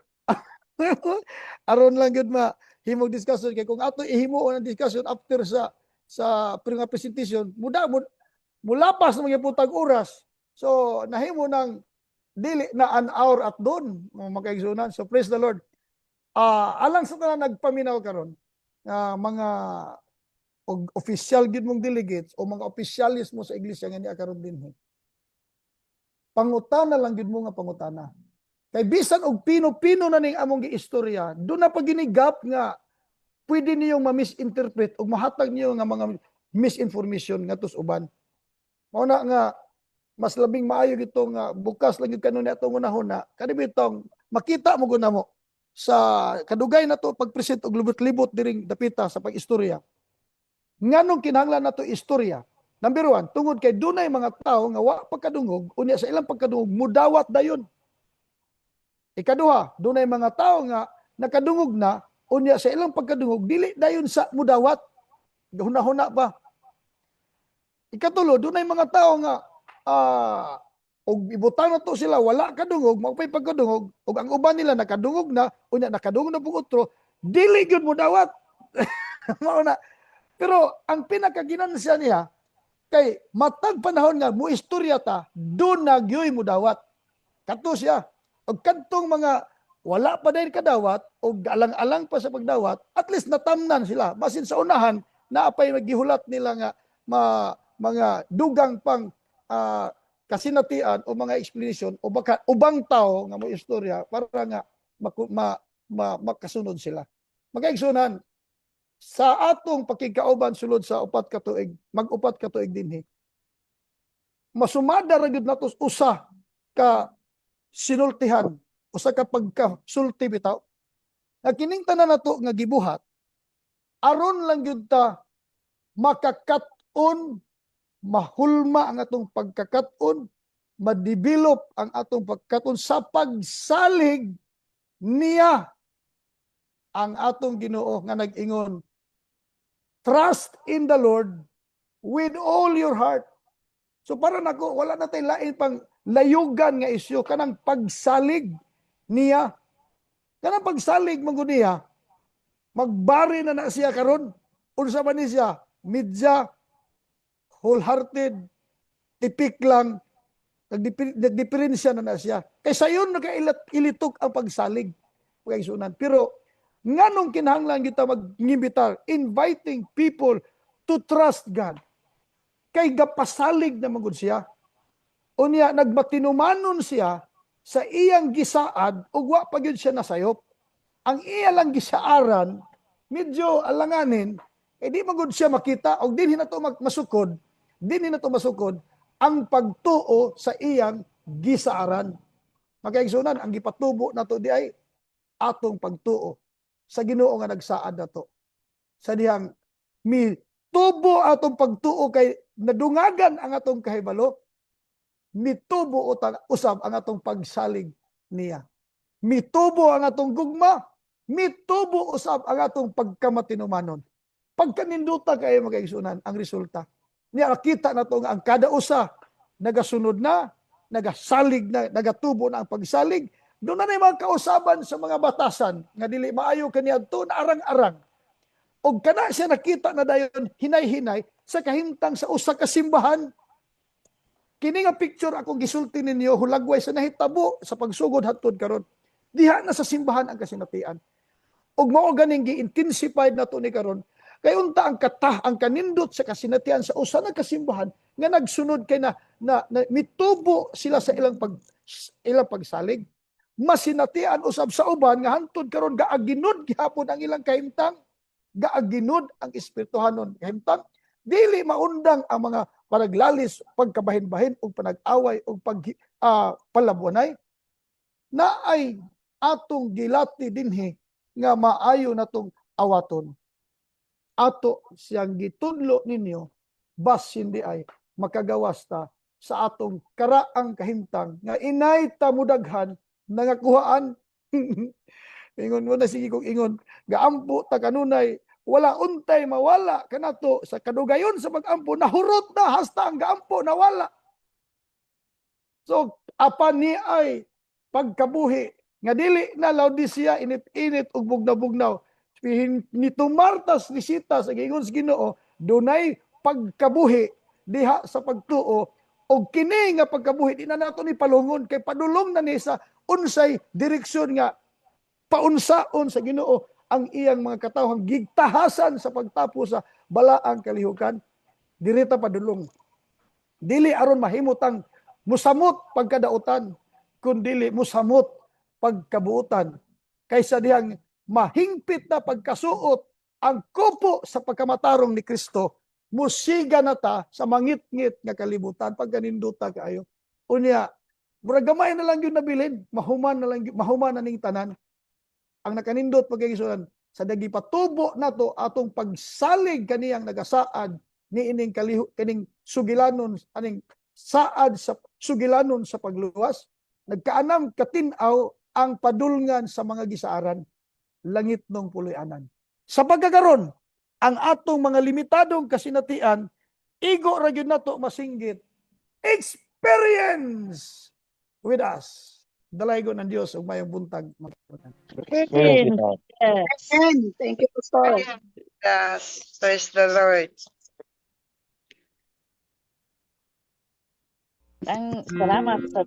Aron lang gud himog discussion kay kung ato ihimo ang discussion after sa presentation mulapas na magyaputag oras. So nahimo nang dili na an hour at doon magkaigsunan. So praise the Lord. Alang sa tanan nagpaminaw karon mga official gid mong delegates o mga opisyalis mo sa iglesia nga niya karon dinhi. Pangutana lang gid mo nga pangutana. Kay bisan og pino-pino na ning among giistorya, do na pa ginigap nga pwede niyong ma-misinterpret o mahatag niyo nga mga misinformation nga tus uban. Mao na nga mas labing maayo gito nga bukas lang gid kanon atong unahon kani bitong makita mo gud namo sa kadugay na to pagpresent og libot-libot diring dapita sa pag-istorya. Nganong kinahanglan nato istorya? Number 1, tungod kay dunay mga tao nga wa pagkadungog, unya sa ilang pagkadungog mudawat dayon. Ikaduha, dunay mga tao nga nakadungog na, unya sa ilang pagkadungog dili dayon sa mudawat. Huna-huna pa. Ikatulo, dunay mga tao nga og ibutang na to sila wala kadungog, magpay pagkadungog, ug ang uban nila nakadungog na, unya nakadungog na pug otro, dili gyud mudawat. Mao na. Pero ang pinakaginansya niya kay matag panahon nga mo istorya ta do nagyoy mo dawat. Kato siya. Og kadtong mga wala pa dahil kadawat o alang-alang pa sa pagdawat, at least natamnan sila. Basin sa unahan na apay magihulat nila nga mga dugang pang kasinatian o mga explanation o baka ubang tao nga mo istorya para nga makasunod sila. Magaigsunan sa atong pakigkauban sulod sa upat ka tuig, mag-upat ka tuig dinhi. Masumada ra gyud natos usa ka sinultihan, usa ka pagkasulti bitaw. Nga kining tanan nato nga gibuhat aron lang gyud ta makakat-on, mahulma ang atong pagkakat-on, ma-develop ang atong pagkakat-on sa pagsalig Niya ang atong Ginoo nga nag-ingon, trust in the Lord with all your heart. So para nako, wala na tayo lain pang layugan nga isyu, kanang pagsalig niya. Kanang pagsalig manggo niya, magbari na siya karon. Unsa man ni siya? Midya, wholehearted, tipik lang, nagdiferensya na siya. Kaya sayon nakailitok ang pagsalig. Pero nganong kinahanglan kita mag-imbitar, inviting people to trust God. Kay gapasalig na magud siya. Unya nagmatinumanon siya sa iyang gisaad ug wa pa gyud siya nasayop. Ang iya lang gisaaran medyo alanganin, di magud siya makita og dinhi na to masukod. Dinhi na to masukod ang pagtuo sa iyang gisaaran. Magkaigsunan, ang gipatubo nato di ay atong pagtuo sa Ginoo nga nagsaad nato. Sa dihang mitubo atong pagtuo kay nadungagan ang atong kahibalo, mitubo usab ang atong pagsalig niya. Mitubo ang atong gugma, mitubo usab ang atong pagkamatinumanon. Pagkaninduta kayo magkaigsunan ang resulta. Niya nakita na to nga ang kada usa nagasunod na, nagasalig na, nagatubo na ang pagsalig. Doon na mga kausaban sa mga batasan nga dili maayo kaniadto na arang-arang. Og kana siya nakita na dayon hinay-hinay sa kahimtang sa usa ka simbahan. Kini nga picture akong gisulti ninyo hulagway sa nahitabo sa pagsugod hangtod karon. Diha na sa simbahan ang kasinatian. Og mao ganing gi-intensified nato ni karon. Kay unta ang ang kanindot sa kasinatian sa usa na kasimbahan nga nagsunod kay na mitubo sila sa ilang pagsalig. Masinatian usab sa uban nga hangtod karon gaaginod gihapon ang ilang kahimtang, gaaginod ang espirituhanon kahimtang, dili maundang ang mga panaglalis, pagkabahin-bahin ug panag-away ug palabuanay na ay atong gilati dinhi nga maayo natong awaton. Ato siyang gitudlo ninyo, bas hindi ay makagawas ta sa atong karaang kahimtang nga inay ta mudaghan nangakuhaan. Ingon mo na sige kong ingon, gaampo ta kanunay, wala untay mawala kanato sa kadugayon sa pag-ampo, nahurot na hasta ang gaampo nawala. So apan ni ay pagkabuhi nga dili na Laodicea init-init ug bugnaw-bugnaw. Ni tumartas ni Sita sa gingon sa Ginoo, dunay pagkabuhi diha sa pagtuo, og kini nga pagkabuhi di na nato ni palungon kay padulong na ni sa unsay direksyon nga paunsaon sa Ginoo ang iyang mga katawhang gigtahasan sa pagtapo sa balaang kalihukan. Dirita padulong. Dili aron mahimutang musamot pagkadautan, kundi musamot pagkabuutan. Kaysa dihang mahingpit na pagkasuot ang kupo sa pagkamatarong ni Kristo, musiga na ta sa mangit-ngit nga kalibutan pagkaninduta kaayo. Unya, murag gamay na lang yung nabilin, mahuman na ning tanan. Ang nakanindot pagkagisunan sa dagi patubo nato atong pagsalig kaniyang nagasaad ni ining kaning sugilanon aning saad sa sugilanon sa pagluwas, nagkaanam katinaw ang padulngan sa mga gisaaran, langit nung puloy-anan. Sa pagkakaron, ang atong mga limitadong kasinatian, igo ra gyud nato masinggit. Experience with us. Dalaygo ng Dios ug mayong buntag. Praise God. Thank you, Pastor. Yes, praise the Lord. Salamat sa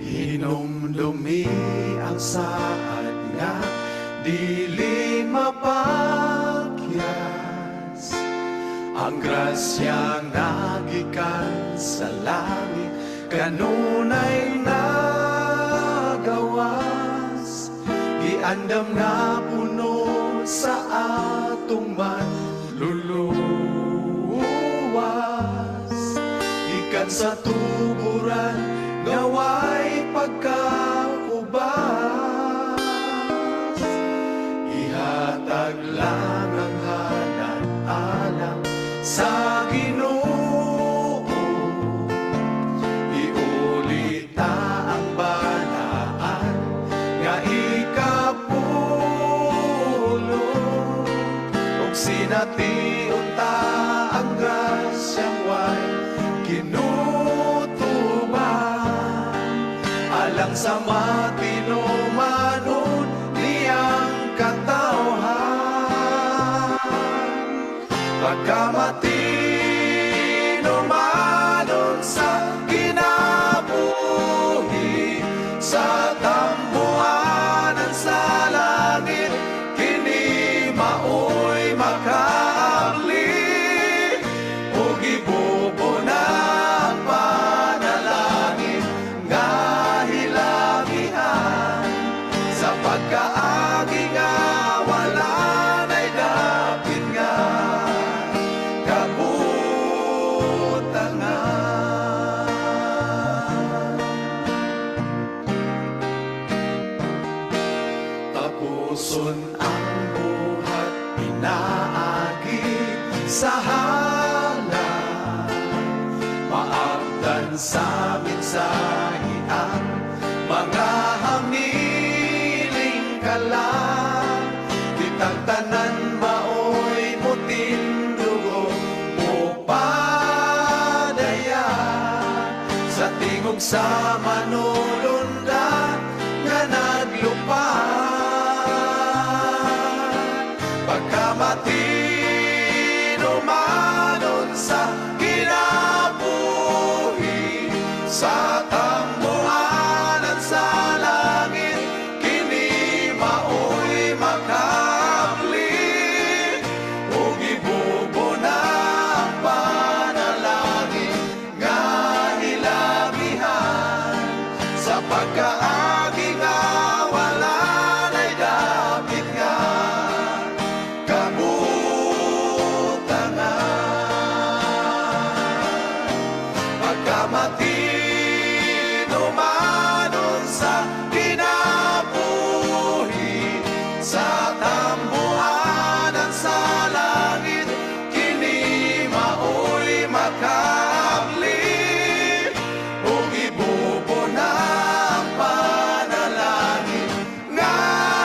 Hinumdumi ang saad nga dili mapakyas, ang grasyang nagikan sa langit kanunay nagawas, giandam na puno sa atong manluluwas, ikan sa tuburan naway pagkaubas. Ihatag lang ang hanat alam sa Ginoo. Iulita ang balaan nga ikapulo. Ug sinatiun ta ang grasyang way kinutuban. Alang sa matinumanon niyang katawhan. Pagkamatinumanon sa kinabuhi, sa tambuhanan sa langit, kini maoy makaabli. Ug ibubuna ang panalangin nga hilabihan, sa pagkaagi nga wala na'y dapit nga kabutangan. Tapuson ang buhat pinaagi sa hala, maabdan sa mensahe ang mga hamiling kalang. Kitang tanan maoy mutindugo mo padaya, sa tingog sa manulundan nga naglupad. Pagkamatinumanon sa kinabuhi, sa tambuhanan sa langit, kini maoy makaabli. Ug ibubuna ang panalangin nga hilabihan, sa pagkaagi nga wala na'y dapit nga kabutangan. Pagkamatinumanon sa kinabuhi, sa tambuhanan sa langit, kini maoy makaabli. Ug ibubuna ang panalangin nga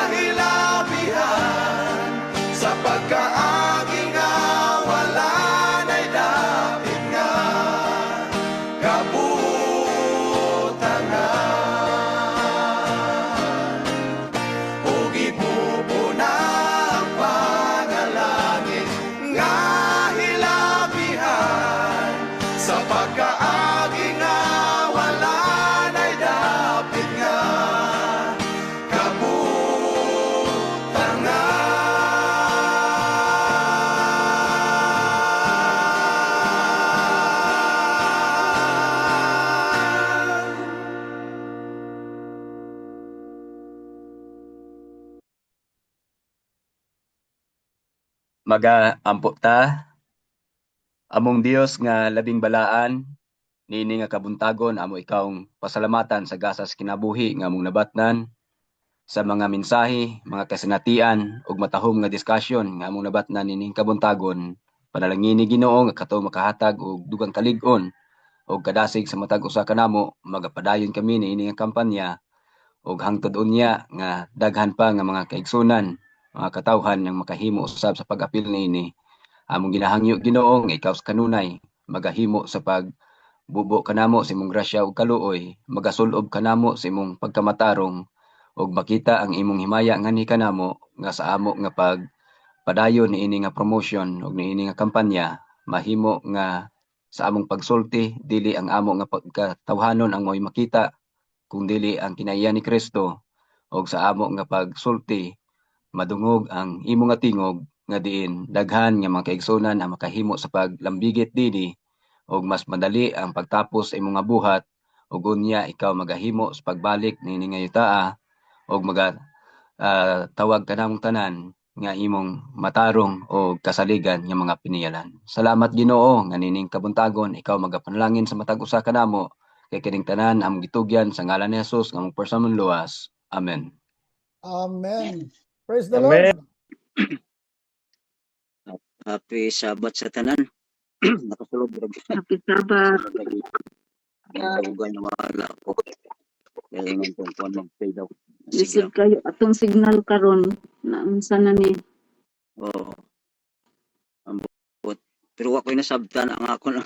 hilabihan, sa pagkaagi nga wala na'y dapit nga kabutangan. Ug ibubuna ang panalangin nga hilabihan, sa pagkaagi nga wala na'y dapit nga kabutangan. Mag-aampo ta, among Dios nga labing balaan, nini nga kabuntagon amo ikawng pasalamatan sa gasas kinabuhi nga among nabatnan, sa mga mensahe, mga kasinatian ug matahom nga diskusyon nga among nabatnan nining kabuntagon. Panalangin ni Ginoo nga kato makahatag og dugang kalig-on ug kadasig sa matag usa kanamo, magapadayon kami niini nga kampanya ug hangtod unya nga daghan pa nga mga kaigsunan, mga katawhan nga makahimo usab sa pag-apil niini. Among ginahangyo Ginoo nga ikaw sa kanunay magahimo sa pagbubo kanamo sa imong grasya ug kaluoy, magasulob kanamo sa imong pagkamatarong ug makita ang imong himaya nganhi kanamo nga sa amo nga pagpadayon niini nga promotion ug niini nga kampanya mahimo nga sa among pagsulti dili ang amo nga pagkatawhanon ang mo'y makita, kung dili ang kinaiya ni Kristo, ug sa amo nga pagsulti madungog ang imo nga tingog nga diin daghan nga mga kaigsunan ang makahimo sa paglambigit dinhi ug mas madali ang pagtapos sa imong nga buhat ug unya ikaw magahimo sa pagbalik niini nga yutaa ug tawag kanamong tanan nga imong matarong o kasaligan nga mga piniyalan. Salamat Ginoo nga nining kabuntagon ikaw magapanalangin sa matag usa kanamo kay kining tanan among gitugyan sa ngalan ni Jesus nga among personal luwas. Amen. Amen. Praise the Amen. Lord. Happy Sabat sa tanan. Nakasulog lagi. Happy Sabbath. Huwag na wala ko. Kaya nga kung kuwan mag-fade out. Lisod kayo atong signal karon na unsa na ni. Oo. Pero wa ko'y nasabtan ang ako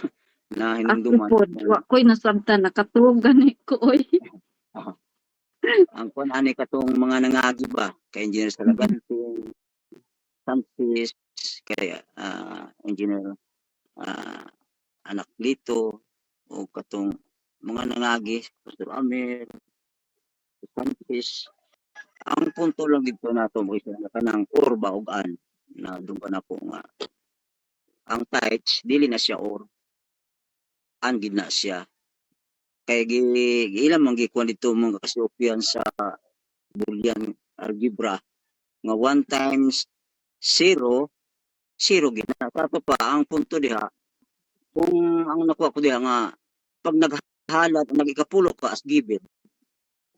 na hinumduman. Wa ko'y nasabtan, nakatulog gani ko oy. Ang kuwan ani katong mga nangagi ba kay Engineer Salagante, Santis, kay Engineer Anak Lito, o katong mga nangagi, Pastor Amir, Santis. Ang punto lang dito nato mo isa na kanang or ba ug an na doon pa na po nga ang tithes dili na siya or an gid na siya kay ilang man gikuan dito mga kasopyan sa Boolean algebra nga 1 times 0 gid na tato pa ang punto diha kung ang nakuha ko diha nga pag naghalat nagikapulo ka as given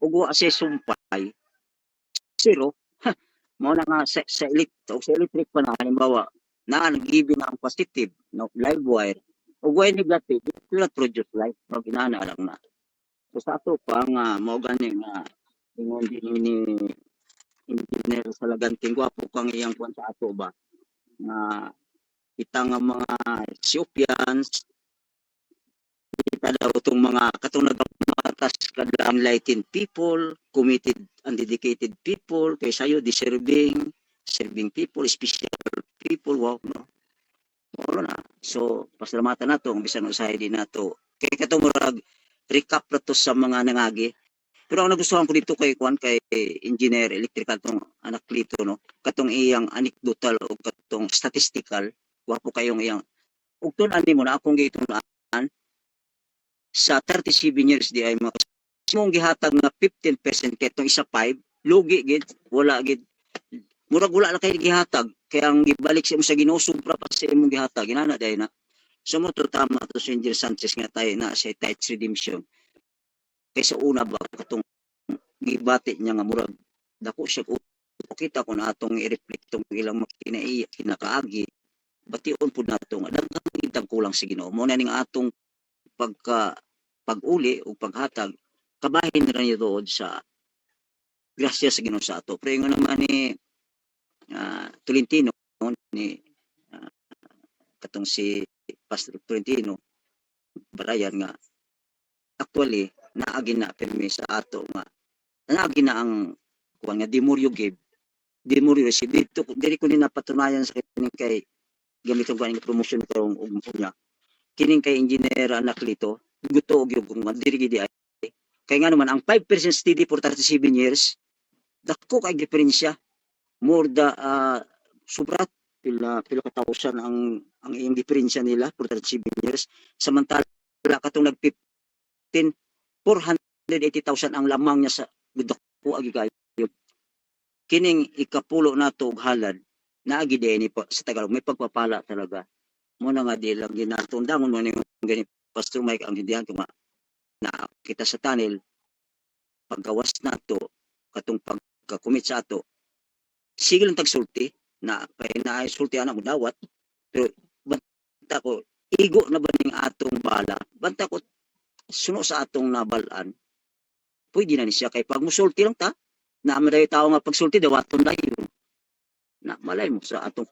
ug wa siya sumpay 0 mo na nga sa electric pa na halimbawa na nag-given ang positive no live wire ug way negative sila produce light pag inana lang na so sa ato pa nga mao gani nga ingon din ni Engineer Salaganting gwapo kang iyang kwan sa ato ba nga kita nga mga Ethiopians kita daw itong mga katong nagamatas kada enlightened people, committed and dedicated people, kay sayo serving people, special people, wow, no? Wala na. So, pasalamatan nato, ang bisan usahay din nato. Kay katong murag recap na to sa mga nangagi. Pero ang nagustuhan ko dito kay engineer electrical tong Anak Lito, no? Katong iyang anecdotal o katong statistical, wapo kayong iyang ug tun-ani mo na akong gitunan sa 37 years di ay mong gihatag na 15% kay itong isa 5 lugi gid wala gid murag wala na kay gihatag kaya ang gibalik sa imo sa Ginoo sobra pa sa imong gihatag inana day na so mo to tama to si Angel Sanchez nga tayo na sa tithes redemption kay sa una ba katong gibati niya nga murag dako siya kita ko na atong i-reflect tong ilang kinakaagi bation pud nato nga daghang itag kulang sa Ginoo mo na ning atong pag-uli o paghatag kabahin na niyo doon sa grasya sa Ginoo sa ato. Pero nga naman ni Tolentino ni katong si Pastor Tolentino Barayan nga actually naagi na permi sa ato nga naagi na ang kuan nga demuryo give demuryo receive dito diri ko ni napatunayan sa kining kay gamiton ko ang promotion karong niya kining kay Engineer Anak Lito guto og yung diri gid ay kay nga naman ang 5% steady for 37 years dako kay diferensya more sobra pila ka thousand ang iyang diferensya nila for 37 years samantala katong nag 15 480,000 ang lamang niya sa dako agi kayo kining ikapulo nato og halad naagi dinhi sa Tagalog may pagpapala talaga mo na nga di lang ginatundangon mo ning gani Pastor Mike ang hindihan ko na kita sa tunnel paggawas nato katong pagka-commit sa ato sige lang tagsulti na kay naay sulti ana mo dawat pero banta ko igo na ba ning atong bala banta ko suno sa atong nabalan pwede na ni siya kay pag musulti lang ta na may tao nga pagsulti dawaton dayon na malay mo sa atong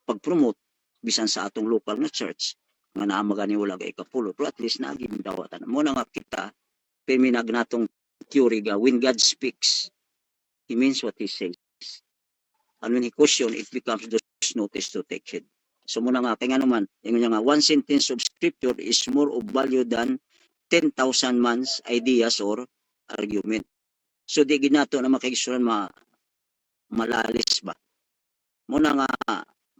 pag-promote bisan sa atong local na church nga naamagani wala kay kapulo pero at least naagi dawatan mo na nga kita peminag natong theory ga when God speaks he means what he says and when he question it becomes those notice to take heed so mo na nga kay nga naman ingon nga one sentence of scripture is more of value than 10,000 man's ideas or argument so di gid nato na makigsuran malalis ba mo na nga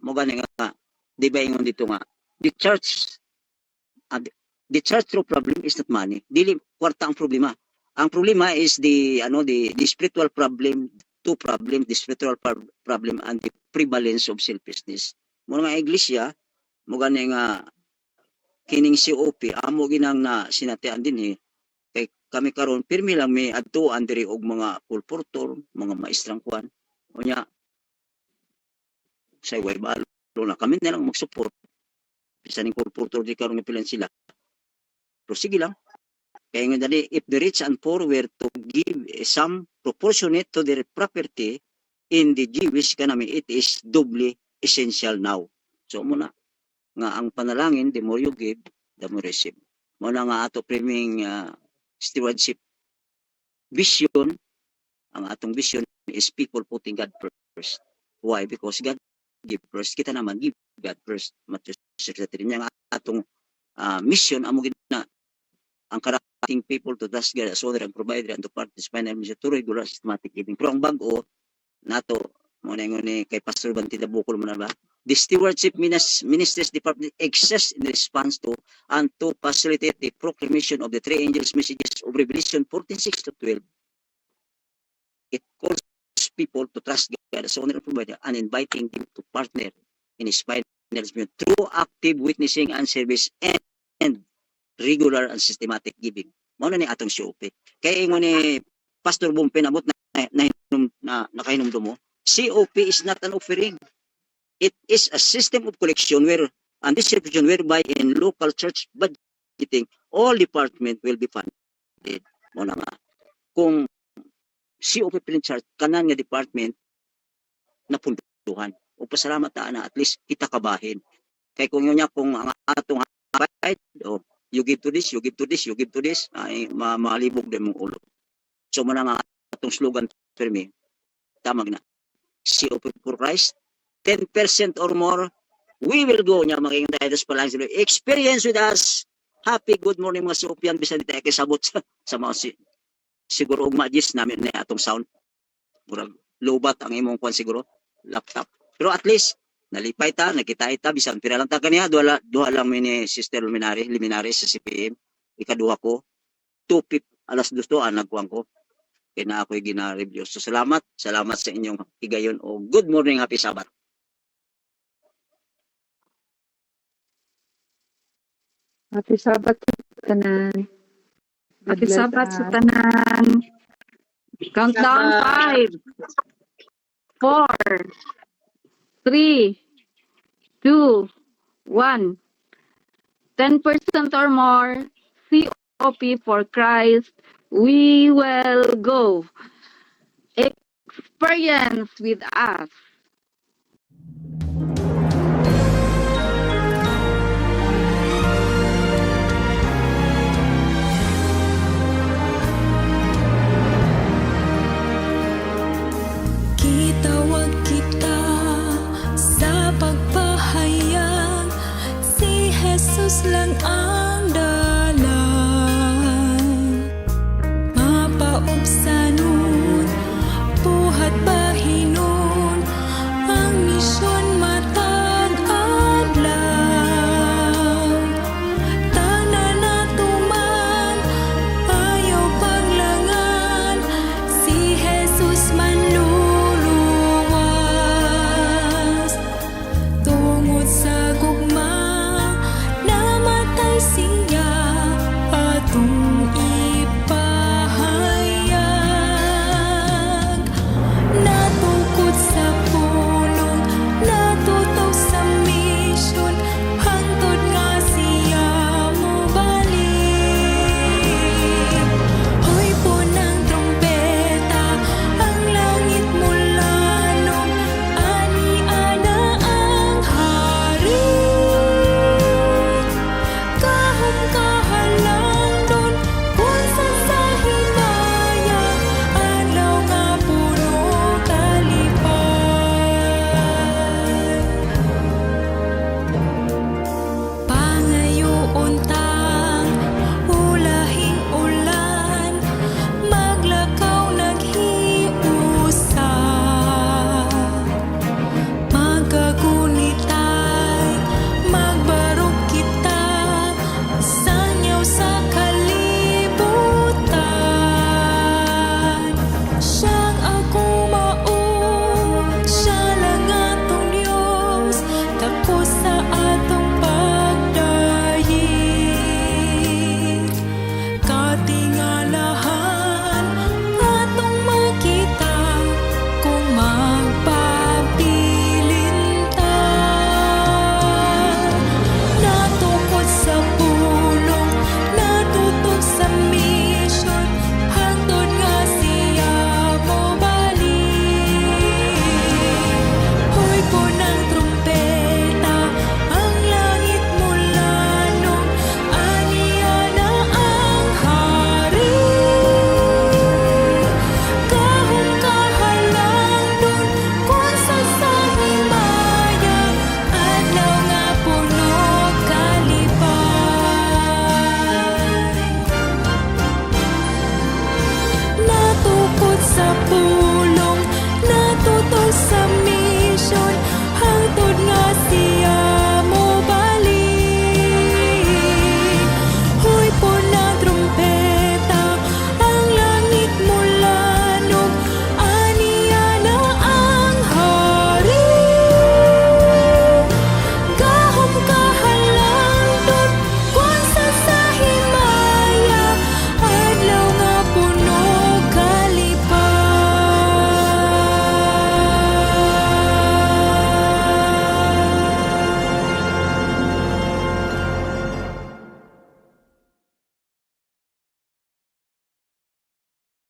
mo gani nga di ba ingon dito nga the church true problem is not money dili kwarta ang problema is the spiritual problem the spiritual problem and the prevalence of selfishness mo nga iglesia mo gani nga kining COP amo ginang na sinatian din kami karon pirmi lang may adtuan diri og mga pulportor, mga maestrang kuan. Unya say way balo na kami na lang mag-support. Bisan ning pulportor di karon nga pilan sila. Pero sige lang. Kaya nga dali, if the rich and poor were to give some proportionate to their property in the Jewish economy, it is doubly essential now. So muna nga ang panalangin, the more you give, the more receive. Muna nga ato priming stewardship vision, ang atong vision is people putting God first. Why? Because God give first. Kita naman give God first. Matthew 6:13. Nga atong mission, amo gina ang karating people to trust God as owner and provider and to practice final mission to regular systematic giving. Pero ang bago, nato, muna yung kay Pastor Bantida Bukol mo na ba? The Stewardship Ministries Department exists in response to and to facilitate the proclamation of the three angels' messages of Revelation 14:6-12. It calls people to trust God as owner and provider and inviting them to partner in His final mission through active witnessing and service and regular and systematic giving. Mao na ni atong COP. Kaya ingon ni Pastor Bumpen abot na nakahinumdum mo, COP is not an offering. It is a system of collection and distribution whereby in local church budgeting all department will be funded. Mao na nga kung COP in charge kanan nga department na punduhan. O pasalamat na at least kita kabahin. Kay kung yun niya kung ang atong you give to this, you give to this, you give to this, ay malibog din mong ulo. So muna nga atong slogan for me, tamag na, COP for Christ, 10% or more, we will go niya maging dahil pa lang sila. Experience with us. Happy good morning mga COPian, bisan di tayo kisabot sa mga siguro magis namin na atong sound. Murag lobat ang imong kwan siguro, laptop. Pero at least, nalipay ta, nakita bisan pira lang ta kaniya, duha lang ni Sister Liminari sa CPM, ikaduha ko, 2:00 nagkuhan ko, kaya na ako'y gina-review. So salamat sa inyong higayon o good morning, happy Sabbath. Happy Sabbath sa tanan. Happy Sabbath sa tanan. Countdown 5, 4, 3, 2, 1. 10% or more, COP for Christ, we will go. Experience with us.